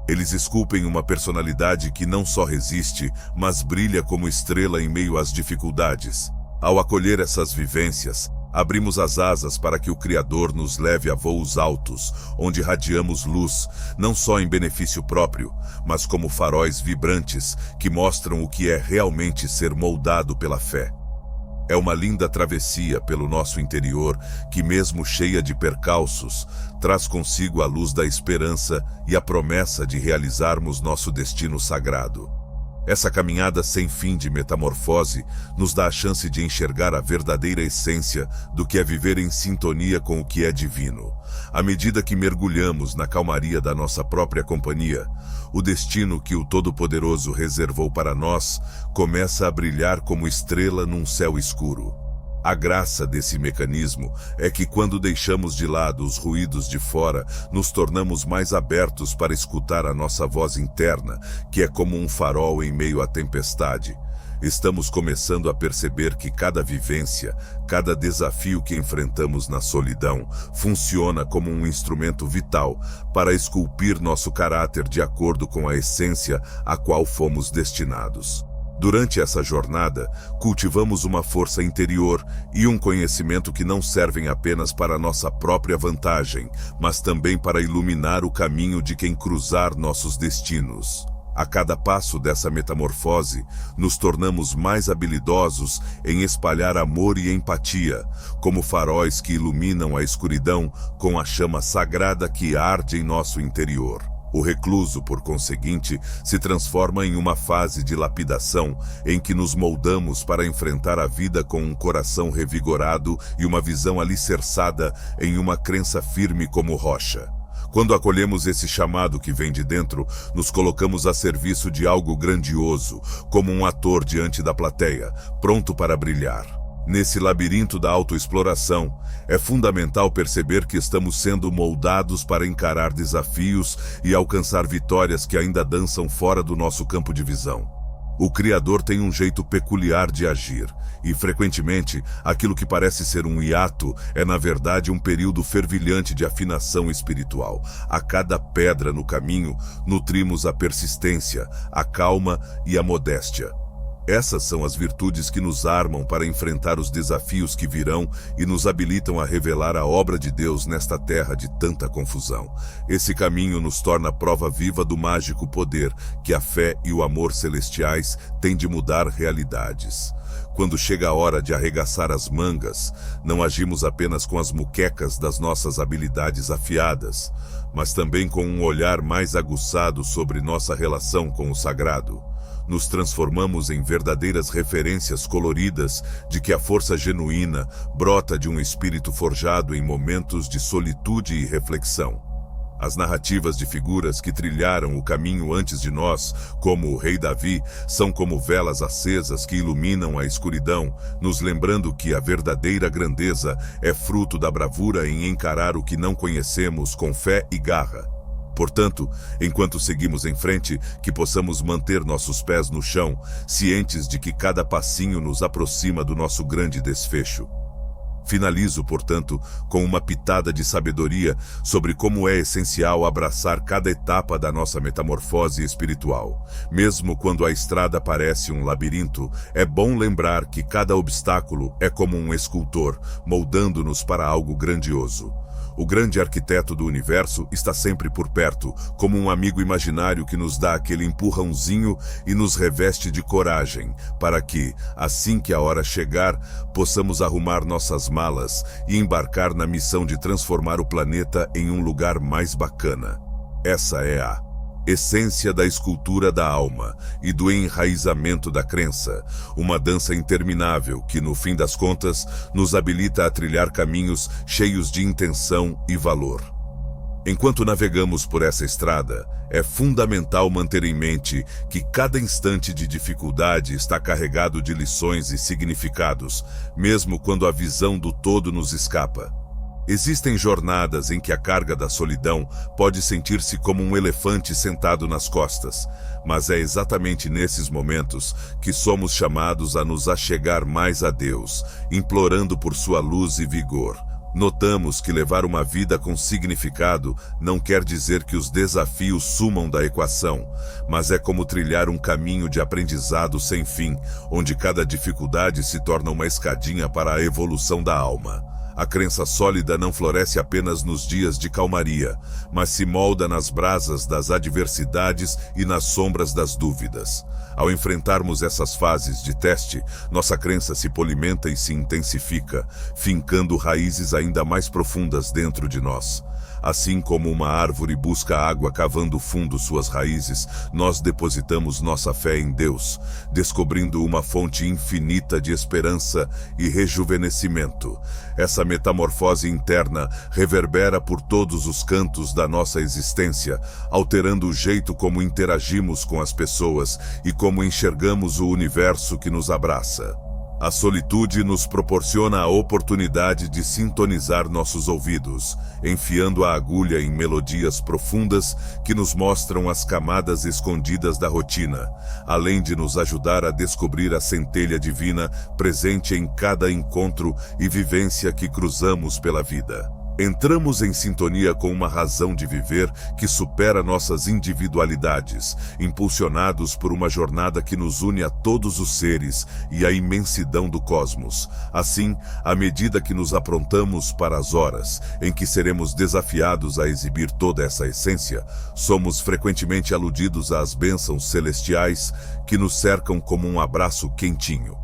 Eles esculpem uma personalidade que não só resiste, mas brilha como estrela em meio às dificuldades. Ao acolher essas vivências, Abrimos as asas para que o Criador nos leve a voos altos, onde irradiamos luz, não só em benefício próprio, mas como faróis vibrantes que mostram o que é realmente ser moldado pela fé. É uma linda travessia pelo nosso interior que, mesmo cheia de percalços, traz consigo a luz da esperança e a promessa de realizarmos nosso destino sagrado. Essa caminhada sem fim de metamorfose nos dá a chance de enxergar a verdadeira essência do que é viver em sintonia com o que é divino. À medida que mergulhamos na calmaria da nossa própria companhia, o destino que o Todo-Poderoso reservou para nós começa a brilhar como estrela num céu escuro. A graça desse mecanismo é que, quando deixamos de lado os ruídos de fora, nos tornamos mais abertos para escutar a nossa voz interna, que é como um farol em meio à tempestade. Estamos começando a perceber que cada vivência, cada desafio que enfrentamos na solidão, funciona como um instrumento vital para esculpir nosso caráter de acordo com a essência a qual fomos destinados. Durante essa jornada, cultivamos uma força interior e um conhecimento que não servem apenas para nossa própria vantagem, mas também para iluminar o caminho de quem cruzar nossos destinos. A cada passo dessa metamorfose, nos tornamos mais habilidosos em espalhar amor e empatia, como faróis que iluminam a escuridão com a chama sagrada que arde em nosso interior. O recluso, por conseguinte, se transforma em uma fase de lapidação em que nos moldamos para enfrentar a vida com um coração revigorado e uma visão alicerçada em uma crença firme como rocha. Quando acolhemos esse chamado que vem de dentro, nos colocamos a serviço de algo grandioso, como um ator diante da plateia, pronto para brilhar. Nesse labirinto da autoexploração, é fundamental perceber que estamos sendo moldados para encarar desafios e alcançar vitórias que ainda dançam fora do nosso campo de visão. O Criador tem um jeito peculiar de agir, e frequentemente, aquilo que parece ser um hiato é na verdade um período fervilhante de afinação espiritual. A cada pedra no caminho, nutrimos a persistência, a calma e a modéstia. Essas são as virtudes que nos armam para enfrentar os desafios que virão e nos habilitam a revelar a obra de Deus nesta terra de tanta confusão. Esse caminho nos torna prova viva do mágico poder que a fé e o amor celestiais têm de mudar realidades. Quando chega a hora de arregaçar as mangas, não agimos apenas com as muquecas das nossas habilidades afiadas, mas também com um olhar mais aguçado sobre nossa relação com o sagrado. Nos transformamos em verdadeiras referências coloridas de que a força genuína brota de um espírito forjado em momentos de solitude e reflexão. As narrativas de figuras que trilharam o caminho antes de nós, como o rei Davi, são como velas acesas que iluminam a escuridão, nos lembrando que a verdadeira grandeza é fruto da bravura em encarar o que não conhecemos com fé e garra. Portanto, enquanto seguimos em frente, que possamos manter nossos pés no chão, cientes de que cada passinho nos aproxima do nosso grande desfecho. Finalizo, portanto, com uma pitada de sabedoria sobre como é essencial abraçar cada etapa da nossa metamorfose espiritual. Mesmo quando a estrada parece um labirinto, é bom lembrar que cada obstáculo é como um escultor, moldando-nos para algo grandioso. O grande arquiteto do universo está sempre por perto, como um amigo imaginário que nos dá aquele empurrãozinho e nos reveste de coragem, para que, assim que a hora chegar, possamos arrumar nossas malas e embarcar na missão de transformar o planeta em um lugar mais bacana. Essa é a essência da escultura da alma e do enraizamento da crença, uma dança interminável que, no fim das contas, nos habilita a trilhar caminhos cheios de intenção e valor. Enquanto navegamos por essa estrada, é fundamental manter em mente que cada instante de dificuldade está carregado de lições e significados, mesmo quando a visão do todo nos escapa. Existem jornadas em que a carga da solidão pode sentir-se como um elefante sentado nas costas, mas é exatamente nesses momentos que somos chamados a nos achegar mais a Deus, implorando por sua luz e vigor. Notamos que levar uma vida com significado não quer dizer que os desafios sumam da equação, mas é como trilhar um caminho de aprendizado sem fim, onde cada dificuldade se torna uma escadinha para a evolução da alma. A crença sólida não floresce apenas nos dias de calmaria, mas se molda nas brasas das adversidades e nas sombras das dúvidas. Ao enfrentarmos essas fases de teste, nossa crença se polimenta e se intensifica, fincando raízes ainda mais profundas dentro de nós. Assim como uma árvore busca água cavando fundo suas raízes, nós depositamos nossa fé em Deus, descobrindo uma fonte infinita de esperança e rejuvenescimento. Essa metamorfose interna reverbera por todos os cantos da nossa existência, alterando o jeito como interagimos com as pessoas e como enxergamos o universo que nos abraça. A solitude nos proporciona a oportunidade de sintonizar nossos ouvidos, enfiando a agulha em melodias profundas que nos mostram as camadas escondidas da rotina, além de nos ajudar a descobrir a centelha divina presente em cada encontro e vivência que cruzamos pela vida. Entramos em sintonia com uma razão de viver que supera nossas individualidades, impulsionados por uma jornada que nos une a todos os seres e à imensidão do cosmos. Assim, à medida que nos aprontamos para as horas em que seremos desafiados a exibir toda essa essência, somos frequentemente aludidos às bênçãos celestiais que nos cercam como um abraço quentinho.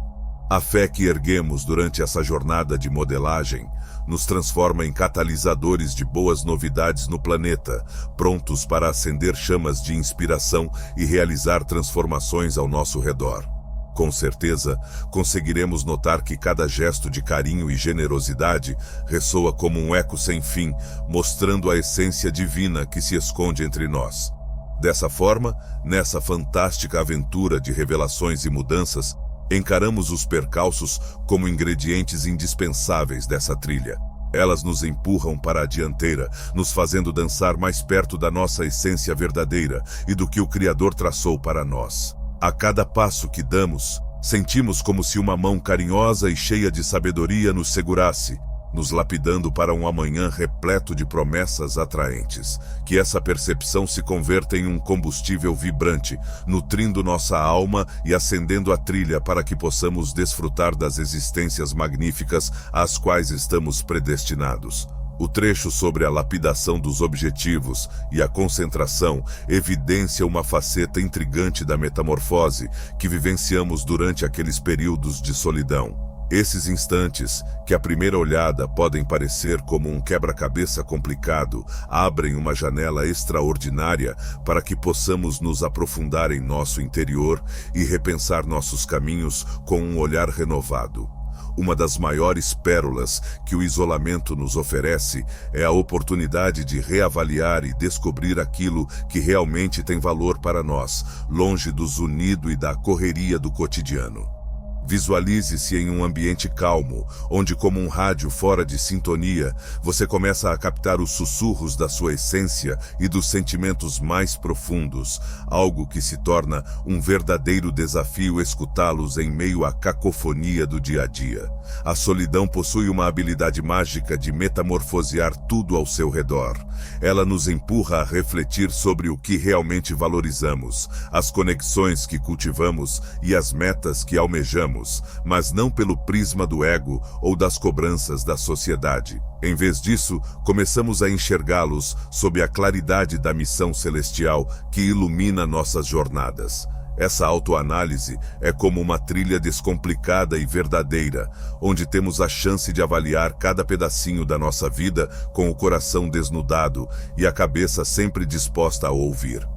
A fé que erguemos durante essa jornada de modelagem nos transforma em catalisadores de boas novidades no planeta, prontos para acender chamas de inspiração e realizar transformações ao nosso redor. Com certeza, conseguiremos notar que cada gesto de carinho e generosidade ressoa como um eco sem fim, mostrando a essência divina que se esconde entre nós. Dessa forma, nessa fantástica aventura de revelações e mudanças, encaramos os percalços como ingredientes indispensáveis dessa trilha. Elas nos empurram para a dianteira, nos fazendo dançar mais perto da nossa essência verdadeira e do que o Criador traçou para nós. A cada passo que damos, sentimos como se uma mão carinhosa e cheia de sabedoria nos segurasse, nos lapidando para um amanhã repleto de promessas atraentes. Que essa percepção se converta em um combustível vibrante, nutrindo nossa alma e acendendo a trilha para que possamos desfrutar das existências magníficas às quais estamos predestinados. O trecho sobre a lapidação dos objetivos e a concentração evidencia uma faceta intrigante da metamorfose que vivenciamos durante aqueles períodos de solidão. Esses instantes, que à primeira olhada podem parecer como um quebra-cabeça complicado, abrem uma janela extraordinária para que possamos nos aprofundar em nosso interior e repensar nossos caminhos com um olhar renovado. Uma das maiores pérolas que o isolamento nos oferece é a oportunidade de reavaliar e descobrir aquilo que realmente tem valor para nós, longe do zunido e da correria do cotidiano. Visualize-se em um ambiente calmo, onde, como um rádio fora de sintonia, você começa a captar os sussurros da sua essência e dos sentimentos mais profundos, algo que se torna um verdadeiro desafio escutá-los em meio à cacofonia do dia a dia. A solidão possui uma habilidade mágica de metamorfosear tudo ao seu redor. Ela nos empurra a refletir sobre o que realmente valorizamos, as conexões que cultivamos e as metas que almejamos, mas não pelo prisma do ego ou das cobranças da sociedade. Em vez disso, começamos a enxergá-los sob a claridade da missão celestial que ilumina nossas jornadas. Essa autoanálise é como uma trilha descomplicada e verdadeira, onde temos a chance de avaliar cada pedacinho da nossa vida com o coração desnudado e a cabeça sempre disposta a ouvir.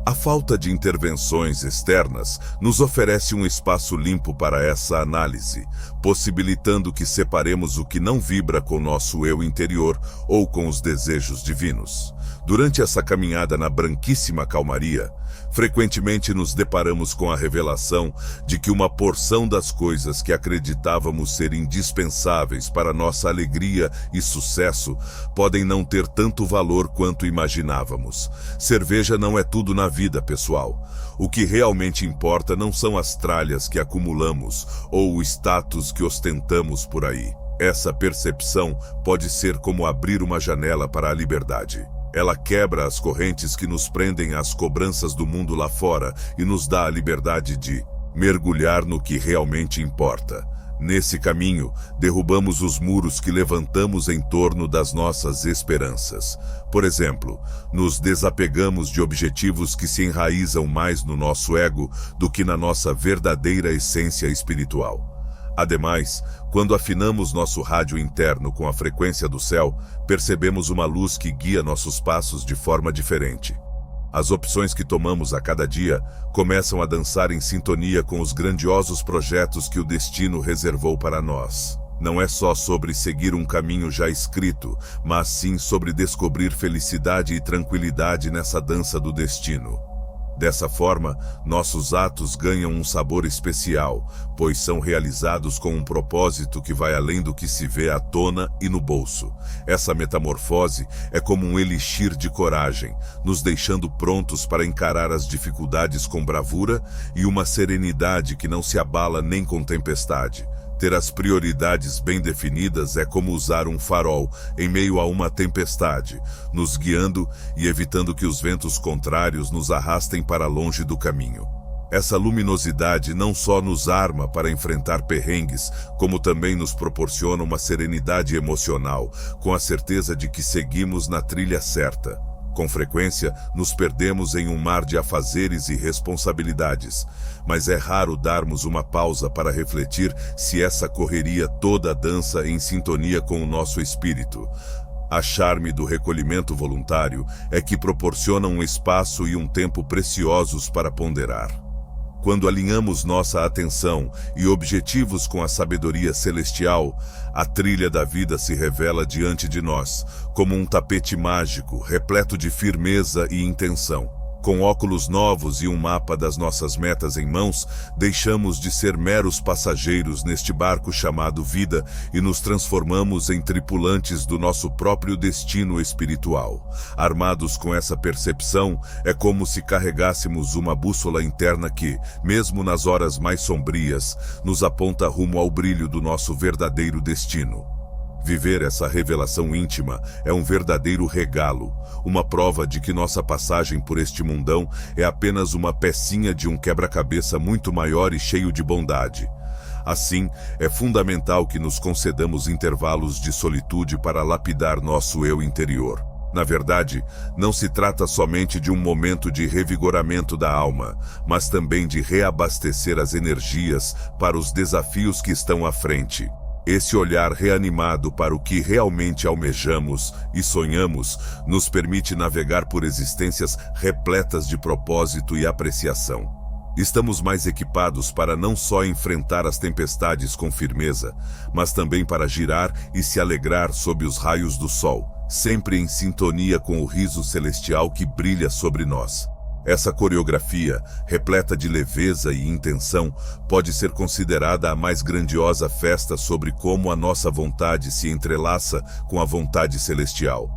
A falta de intervenções externas nos oferece um espaço limpo para essa análise, possibilitando que separemos o que não vibra com nosso eu interior ou com os desejos divinos. Durante essa caminhada na branquíssima calmaria, frequentemente nos deparamos com a revelação de que uma porção das coisas que acreditávamos ser indispensáveis para nossa alegria e sucesso podem não ter tanto valor quanto imaginávamos. Cerveja não é tudo na vida, pessoal. O que realmente importa não são as tralhas que acumulamos ou o status que ostentamos por aí. Essa percepção pode ser como abrir uma janela para a liberdade. Ela quebra as correntes que nos prendem às cobranças do mundo lá fora e nos dá a liberdade de mergulhar no que realmente importa. Nesse caminho, derrubamos os muros que levantamos em torno das nossas esperanças. Por exemplo, nos desapegamos de objetivos que se enraizam mais no nosso ego do que na nossa verdadeira essência espiritual. Ademais, quando afinamos nosso rádio interno com a frequência do céu, percebemos uma luz que guia nossos passos de forma diferente. As opções que tomamos a cada dia começam a dançar em sintonia com os grandiosos projetos que o destino reservou para nós. Não é só sobre seguir um caminho já escrito, mas sim sobre descobrir felicidade e tranquilidade nessa dança do destino. Dessa forma, nossos atos ganham um sabor especial, pois são realizados com um propósito que vai além do que se vê à tona e no bolso. Essa metamorfose é como um elixir de coragem, nos deixando prontos para encarar as dificuldades com bravura e uma serenidade que não se abala nem com tempestade. Ter as prioridades bem definidas é como usar um farol em meio a uma tempestade, nos guiando e evitando que os ventos contrários nos arrastem para longe do caminho. Essa luminosidade não só nos arma para enfrentar perrengues, como também nos proporciona uma serenidade emocional, com a certeza de que seguimos na trilha certa. Com frequência, nos perdemos em um mar de afazeres e responsabilidades, mas é raro darmos uma pausa para refletir se essa correria toda dança em sintonia com o nosso espírito. A charme do recolhimento voluntário é que proporciona um espaço e um tempo preciosos para ponderar. Quando alinhamos nossa atenção e objetivos com a sabedoria celestial, a trilha da vida se revela diante de nós, como um tapete mágico, repleto de firmeza e intenção. Com óculos novos e um mapa das nossas metas em mãos, deixamos de ser meros passageiros neste barco chamado vida e nos transformamos em tripulantes do nosso próprio destino espiritual. Armados com essa percepção, é como se carregássemos uma bússola interna que, mesmo nas horas mais sombrias, nos aponta rumo ao brilho do nosso verdadeiro destino. Viver essa revelação íntima é um verdadeiro regalo, uma prova de que nossa passagem por este mundão é apenas uma pecinha de um quebra-cabeça muito maior e cheio de bondade. Assim, é fundamental que nos concedamos intervalos de solitude para lapidar nosso eu interior. Na verdade, não se trata somente de um momento de revigoramento da alma, mas também de reabastecer as energias para os desafios que estão à frente. Esse olhar reanimado para o que realmente almejamos e sonhamos nos permite navegar por existências repletas de propósito e apreciação. Estamos mais equipados para não só enfrentar as tempestades com firmeza, mas também para girar e se alegrar sob os raios do sol, sempre em sintonia com o riso celestial que brilha sobre nós. Essa coreografia, repleta de leveza e intenção, pode ser considerada a mais grandiosa festa sobre como a nossa vontade se entrelaça com a vontade celestial.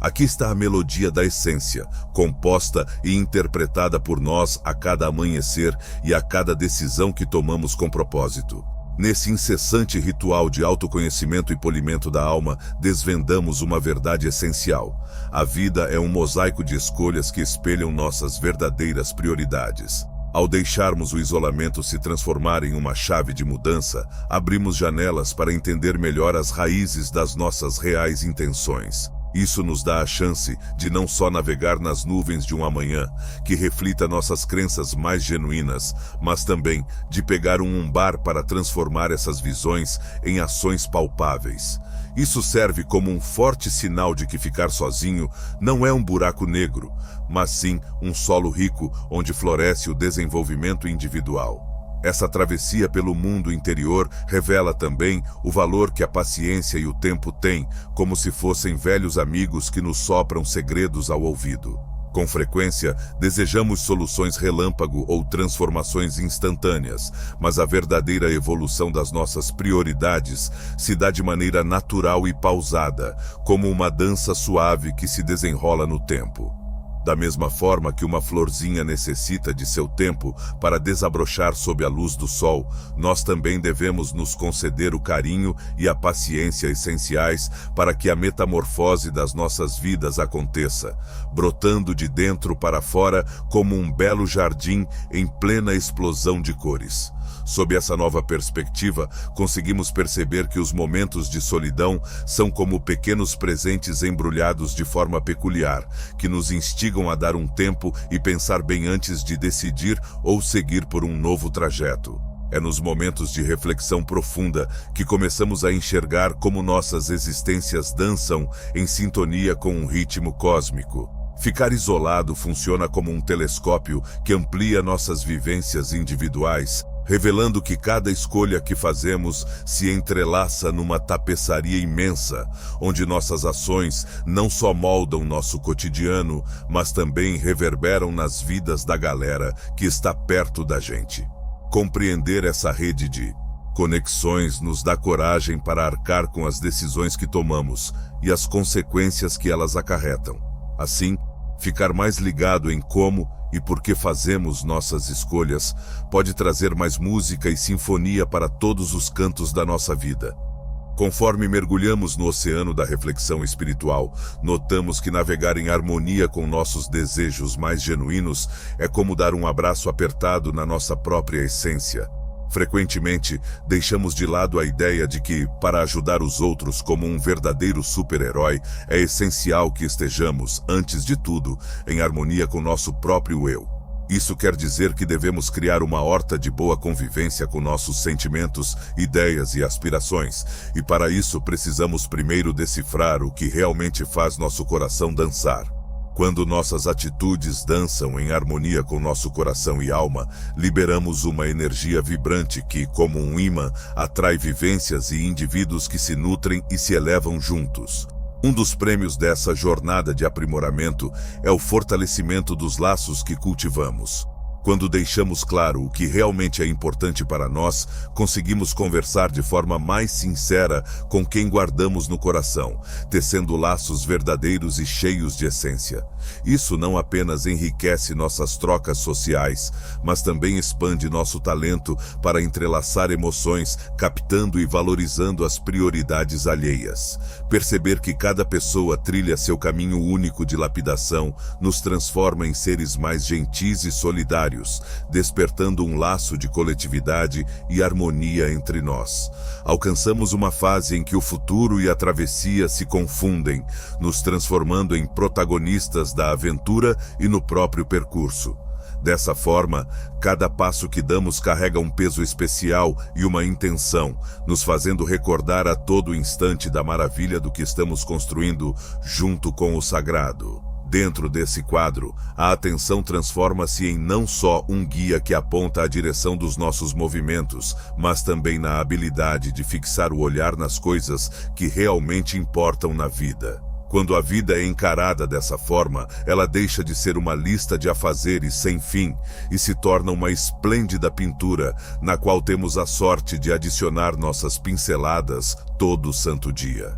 Aqui está a melodia da essência, composta e interpretada por nós a cada amanhecer e a cada decisão que tomamos com propósito. Nesse incessante ritual de autoconhecimento e polimento da alma, desvendamos uma verdade essencial. A vida é um mosaico de escolhas que espelham nossas verdadeiras prioridades. Ao deixarmos o isolamento se transformar em uma chave de mudança, abrimos janelas para entender melhor as raízes das nossas reais intenções. Isso nos dá a chance de não só navegar nas nuvens de um amanhã que reflita nossas crenças mais genuínas, mas também de pegar um umbar para transformar essas visões em ações palpáveis. Isso serve como um forte sinal de que ficar sozinho não é um buraco negro, mas sim um solo rico onde floresce o desenvolvimento individual. Essa travessia pelo mundo interior revela também o valor que a paciência e o tempo têm, como se fossem velhos amigos que nos sopram segredos ao ouvido. Com frequência, desejamos soluções relâmpago ou transformações instantâneas, mas a verdadeira evolução das nossas prioridades se dá de maneira natural e pausada, como uma dança suave que se desenrola no tempo. Da mesma forma que uma florzinha necessita de seu tempo para desabrochar sob a luz do sol, nós também devemos nos conceder o carinho e a paciência essenciais para que a metamorfose das nossas vidas aconteça, brotando de dentro para fora como um belo jardim em plena explosão de cores. Sob essa nova perspectiva, conseguimos perceber que os momentos de solidão são como pequenos presentes embrulhados de forma peculiar, que nos instigam a dar um tempo e pensar bem antes de decidir ou seguir por um novo trajeto. É nos momentos de reflexão profunda que começamos a enxergar como nossas existências dançam em sintonia com um ritmo cósmico. Ficar isolado funciona como um telescópio que amplia nossas vivências individuais, revelando que cada escolha que fazemos se entrelaça numa tapeçaria imensa, onde nossas ações não só moldam nosso cotidiano, mas também reverberam nas vidas da galera que está perto da gente. Compreender essa rede de conexões nos dá coragem para arcar com as decisões que tomamos e as consequências que elas acarretam. Assim, ficar mais ligado em como e por que fazemos nossas escolhas pode trazer mais música e sinfonia para todos os cantos da nossa vida. Conforme mergulhamos no oceano da reflexão espiritual, notamos que navegar em harmonia com nossos desejos mais genuínos é como dar um abraço apertado na nossa própria essência. Frequentemente, deixamos de lado a ideia de que, para ajudar os outros como um verdadeiro super-herói, é essencial que estejamos, antes de tudo, em harmonia com nosso próprio eu. Isso quer dizer que devemos criar uma horta de boa convivência com nossos sentimentos, ideias e aspirações, e para isso precisamos primeiro decifrar o que realmente faz nosso coração dançar. Quando nossas atitudes dançam em harmonia com nosso coração e alma, liberamos uma energia vibrante que, como um imã, atrai vivências e indivíduos que se nutrem e se elevam juntos. Um dos prêmios dessa jornada de aprimoramento é o fortalecimento dos laços que cultivamos. Quando deixamos claro o que realmente é importante para nós, conseguimos conversar de forma mais sincera com quem guardamos no coração, tecendo laços verdadeiros e cheios de essência. Isso não apenas enriquece nossas trocas sociais, mas também expande nosso talento para entrelaçar emoções, captando e valorizando as prioridades alheias. Perceber que cada pessoa trilha seu caminho único de lapidação nos transforma em seres mais gentis e solidários, despertando um laço de coletividade e harmonia entre nós. Alcançamos uma fase em que o futuro e a travessia se confundem, nos transformando em protagonistas da aventura e no próprio percurso. Dessa forma, cada passo que damos carrega um peso especial e uma intenção, nos fazendo recordar a todo instante da maravilha do que estamos construindo junto com o sagrado. Dentro desse quadro, a atenção transforma-se em não só um guia que aponta a direção dos nossos movimentos, mas também na habilidade de fixar o olhar nas coisas que realmente importam na vida. Quando a vida é encarada dessa forma, ela deixa de ser uma lista de afazeres sem fim e se torna uma esplêndida pintura, na qual temos a sorte de adicionar nossas pinceladas todo santo dia.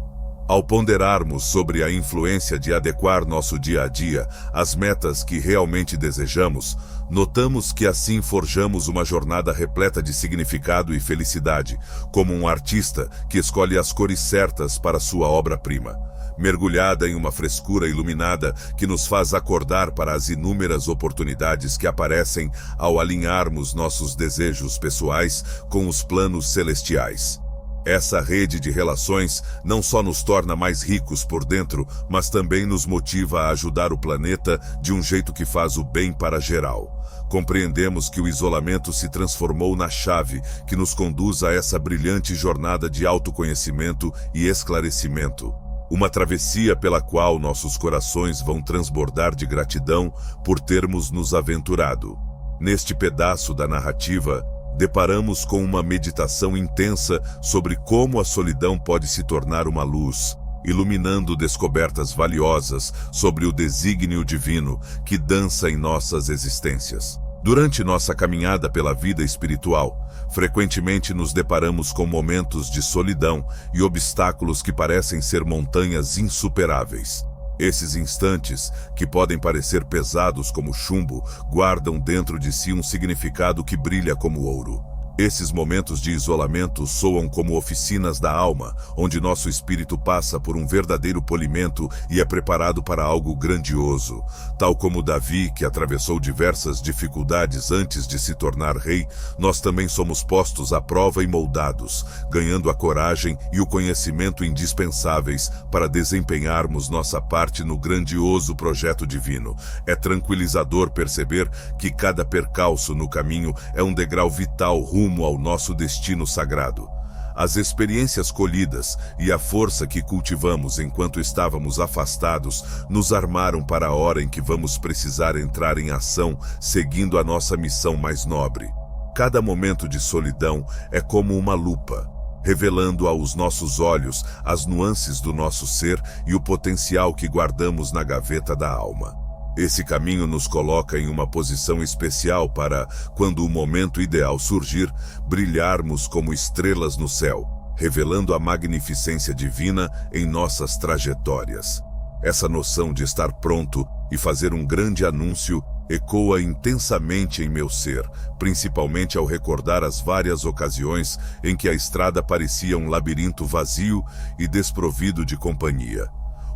Ao ponderarmos sobre a influência de adequar nosso dia a dia às metas que realmente desejamos, notamos que assim forjamos uma jornada repleta de significado e felicidade, como um artista que escolhe as cores certas para sua obra-prima, mergulhada em uma frescura iluminada que nos faz acordar para as inúmeras oportunidades que aparecem ao alinharmos nossos desejos pessoais com os planos celestiais. Essa rede de relações não só nos torna mais ricos por dentro, mas também nos motiva a ajudar o planeta de um jeito que faz o bem para geral. Compreendemos que o isolamento se transformou na chave que nos conduz a essa brilhante jornada de autoconhecimento e esclarecimento. Uma travessia pela qual nossos corações vão transbordar de gratidão por termos nos aventurado. Neste pedaço da narrativa, deparamos com uma meditação intensa sobre como a solidão pode se tornar uma luz, iluminando descobertas valiosas sobre o desígnio divino que dança em nossas existências. Durante nossa caminhada pela vida espiritual, frequentemente nos deparamos com momentos de solidão e obstáculos que parecem ser montanhas insuperáveis. Esses instantes, que podem parecer pesados como chumbo, guardam dentro de si um significado que brilha como ouro. Esses momentos de isolamento soam como oficinas da alma, onde nosso espírito passa por um verdadeiro polimento e é preparado para algo grandioso. Tal como Davi, que atravessou diversas dificuldades antes de se tornar rei, nós também somos postos à prova e moldados, ganhando a coragem e o conhecimento indispensáveis para desempenharmos nossa parte no grandioso projeto divino. É tranquilizador perceber que cada percalço no caminho é um degrau vital rumo ao nosso destino sagrado. As experiências colhidas e a força que cultivamos enquanto estávamos afastados nos armaram para a hora em que vamos precisar entrar em ação, seguindo a nossa missão mais nobre. Cada momento de solidão é como uma lupa, revelando aos nossos olhos as nuances do nosso ser e o potencial que guardamos na gaveta da alma. Esse caminho nos coloca em uma posição especial para, quando o momento ideal surgir, brilharmos como estrelas no céu, revelando a magnificência divina em nossas trajetórias. Essa noção de estar pronto e fazer um grande anúncio ecoa intensamente em meu ser, principalmente ao recordar as várias ocasiões em que a estrada parecia um labirinto vazio e desprovido de companhia.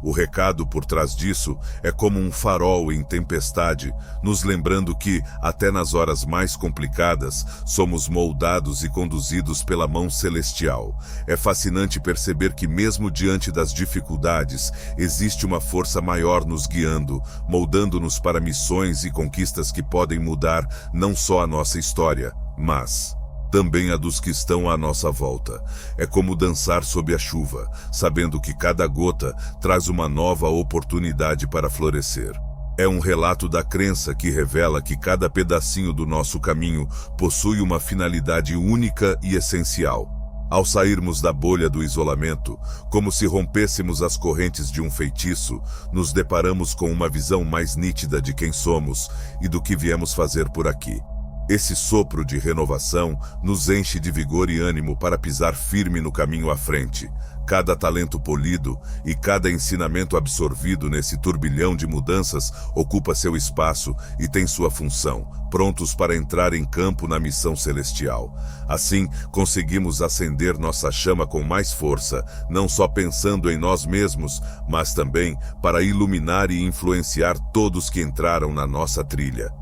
O recado por trás disso é como um farol em tempestade, nos lembrando que, até nas horas mais complicadas, somos moldados e conduzidos pela mão celestial. É fascinante perceber que, mesmo diante das dificuldades, existe uma força maior nos guiando, moldando-nos para missões e conquistas que podem mudar não só a nossa história, mas também a dos que estão à nossa volta. É como dançar sob a chuva, sabendo que cada gota traz uma nova oportunidade para florescer. É um relato da crença que revela que cada pedacinho do nosso caminho possui uma finalidade única e essencial. Ao sairmos da bolha do isolamento, como se rompêssemos as correntes de um feitiço, nos deparamos com uma visão mais nítida de quem somos e do que viemos fazer por aqui. Esse sopro de renovação nos enche de vigor e ânimo para pisar firme no caminho à frente. Cada talento polido e cada ensinamento absorvido nesse turbilhão de mudanças ocupa seu espaço e tem sua função, prontos para entrar em campo na missão celestial. Assim, conseguimos acender nossa chama com mais força, não só pensando em nós mesmos, mas também para iluminar e influenciar todos que entraram na nossa trilha.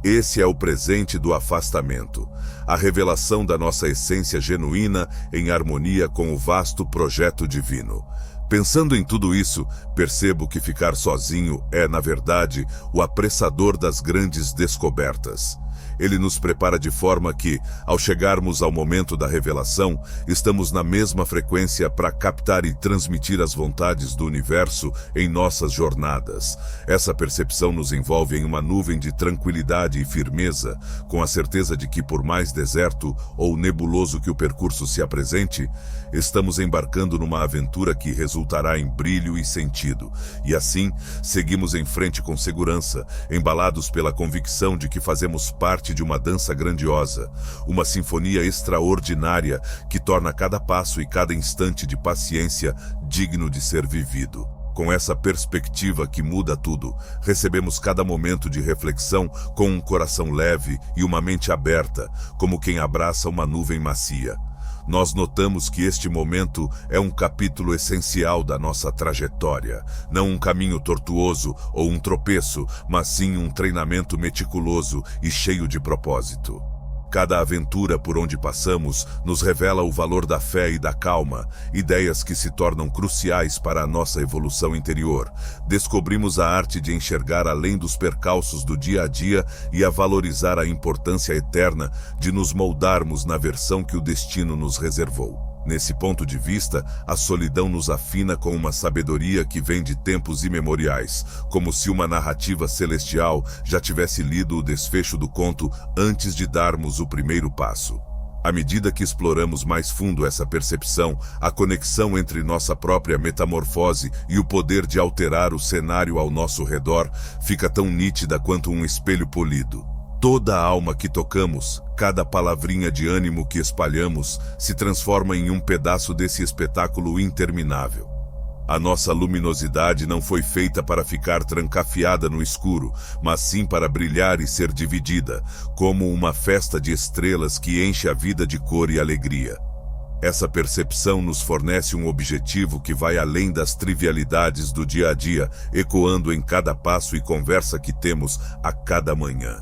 Esse é o presente do afastamento, a revelação da nossa essência genuína em harmonia com o vasto projeto divino. Pensando em tudo isso, percebo que ficar sozinho é, na verdade, o apressador das grandes descobertas. Ele nos prepara de forma que, ao chegarmos ao momento da revelação, estamos na mesma frequência para captar e transmitir as vontades do universo em nossas jornadas. Essa percepção nos envolve em uma nuvem de tranquilidade e firmeza, com a certeza de que, por mais deserto ou nebuloso que o percurso se apresente, estamos embarcando numa aventura que resultará em brilho e sentido. E assim, seguimos em frente com segurança, embalados pela convicção de que fazemos parte de uma dança grandiosa, uma sinfonia extraordinária que torna cada passo e cada instante de paciência digno de ser vivido. Com essa perspectiva que muda tudo, recebemos cada momento de reflexão com um coração leve e uma mente aberta, como quem abraça uma nuvem macia. Nós notamos que este momento é um capítulo essencial da nossa trajetória, não um caminho tortuoso ou um tropeço, mas sim um treinamento meticuloso e cheio de propósito. Cada aventura por onde passamos nos revela o valor da fé e da calma, ideias que se tornam cruciais para a nossa evolução interior. Descobrimos a arte de enxergar além dos percalços do dia a dia e a valorizar a importância eterna de nos moldarmos na versão que o destino nos reservou. Nesse ponto de vista, a solidão nos afina com uma sabedoria que vem de tempos imemoriais, como se uma narrativa celestial já tivesse lido o desfecho do conto antes de darmos o primeiro passo. À medida que exploramos mais fundo essa percepção, a conexão entre nossa própria metamorfose e o poder de alterar o cenário ao nosso redor fica tão nítida quanto um espelho polido. Toda a alma que tocamos, cada palavrinha de ânimo que espalhamos, se transforma em um pedaço desse espetáculo interminável. A nossa luminosidade não foi feita para ficar trancafiada no escuro, mas sim para brilhar e ser dividida, como uma festa de estrelas que enche a vida de cor e alegria. Essa percepção nos fornece um objetivo que vai além das trivialidades do dia a dia, ecoando em cada passo e conversa que temos a cada manhã.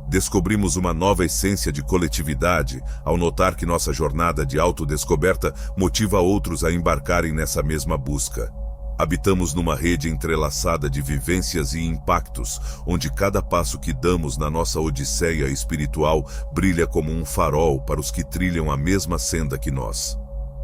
Descobrimos uma nova essência de coletividade ao notar que nossa jornada de autodescoberta motiva outros a embarcarem nessa mesma busca. Habitamos numa rede entrelaçada de vivências e impactos, onde cada passo que damos na nossa odisseia espiritual brilha como um farol para os que trilham a mesma senda que nós.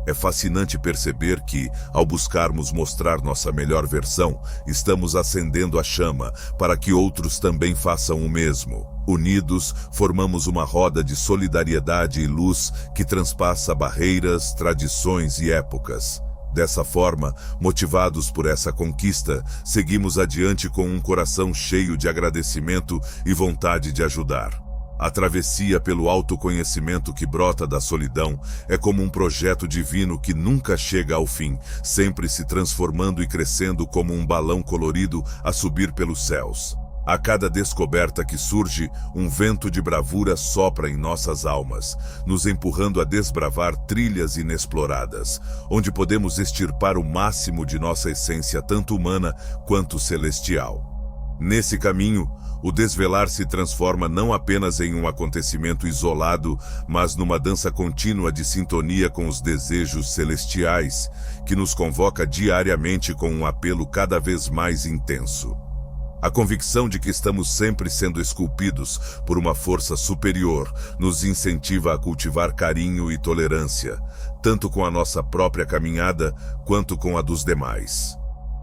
É fascinante perceber que, ao buscarmos mostrar nossa melhor versão, estamos acendendo a chama para que outros também façam o mesmo. Unidos, formamos uma roda de solidariedade e luz que transpassa barreiras, tradições e épocas. Dessa forma, motivados por essa conquista, seguimos adiante com um coração cheio de agradecimento e vontade de ajudar. A travessia pelo autoconhecimento que brota da solidão é como um projeto divino que nunca chega ao fim, sempre se transformando e crescendo como um balão colorido a subir pelos céus. A cada descoberta que surge, um vento de bravura sopra em nossas almas, nos empurrando a desbravar trilhas inexploradas, onde podemos extirpar o máximo de nossa essência tanto humana quanto celestial. Nesse caminho, o desvelar se transforma não apenas em um acontecimento isolado, mas numa dança contínua de sintonia com os desejos celestiais, que nos convoca diariamente com um apelo cada vez mais intenso. A convicção de que estamos sempre sendo esculpidos por uma força superior nos incentiva a cultivar carinho e tolerância, tanto com a nossa própria caminhada quanto com a dos demais.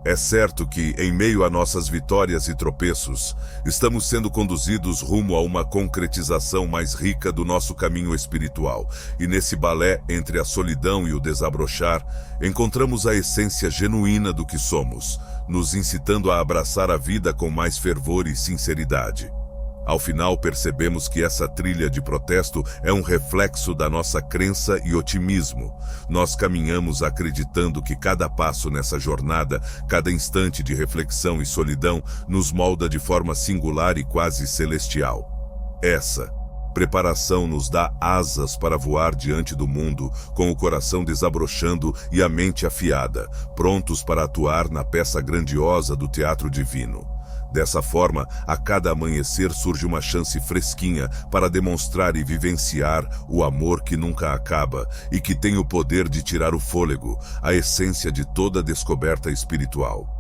É certo que, em meio a nossas vitórias e tropeços, estamos sendo conduzidos rumo a uma concretização mais rica do nosso caminho espiritual, e nesse balé entre a solidão e o desabrochar, encontramos a essência genuína do que somos, nos incitando a abraçar a vida com mais fervor e sinceridade. Ao final, percebemos que essa trilha de protesto é um reflexo da nossa crença e otimismo. Nós caminhamos acreditando que cada passo nessa jornada, cada instante de reflexão e solidão, nos molda de forma singular e quase celestial. Essa preparação nos dá asas para voar diante do mundo, com o coração desabrochando e a mente afiada, prontos para atuar na peça grandiosa do teatro divino. Dessa forma, a cada amanhecer surge uma chance fresquinha para demonstrar e vivenciar o amor que nunca acaba e que tem o poder de tirar o fôlego, a essência de toda descoberta espiritual.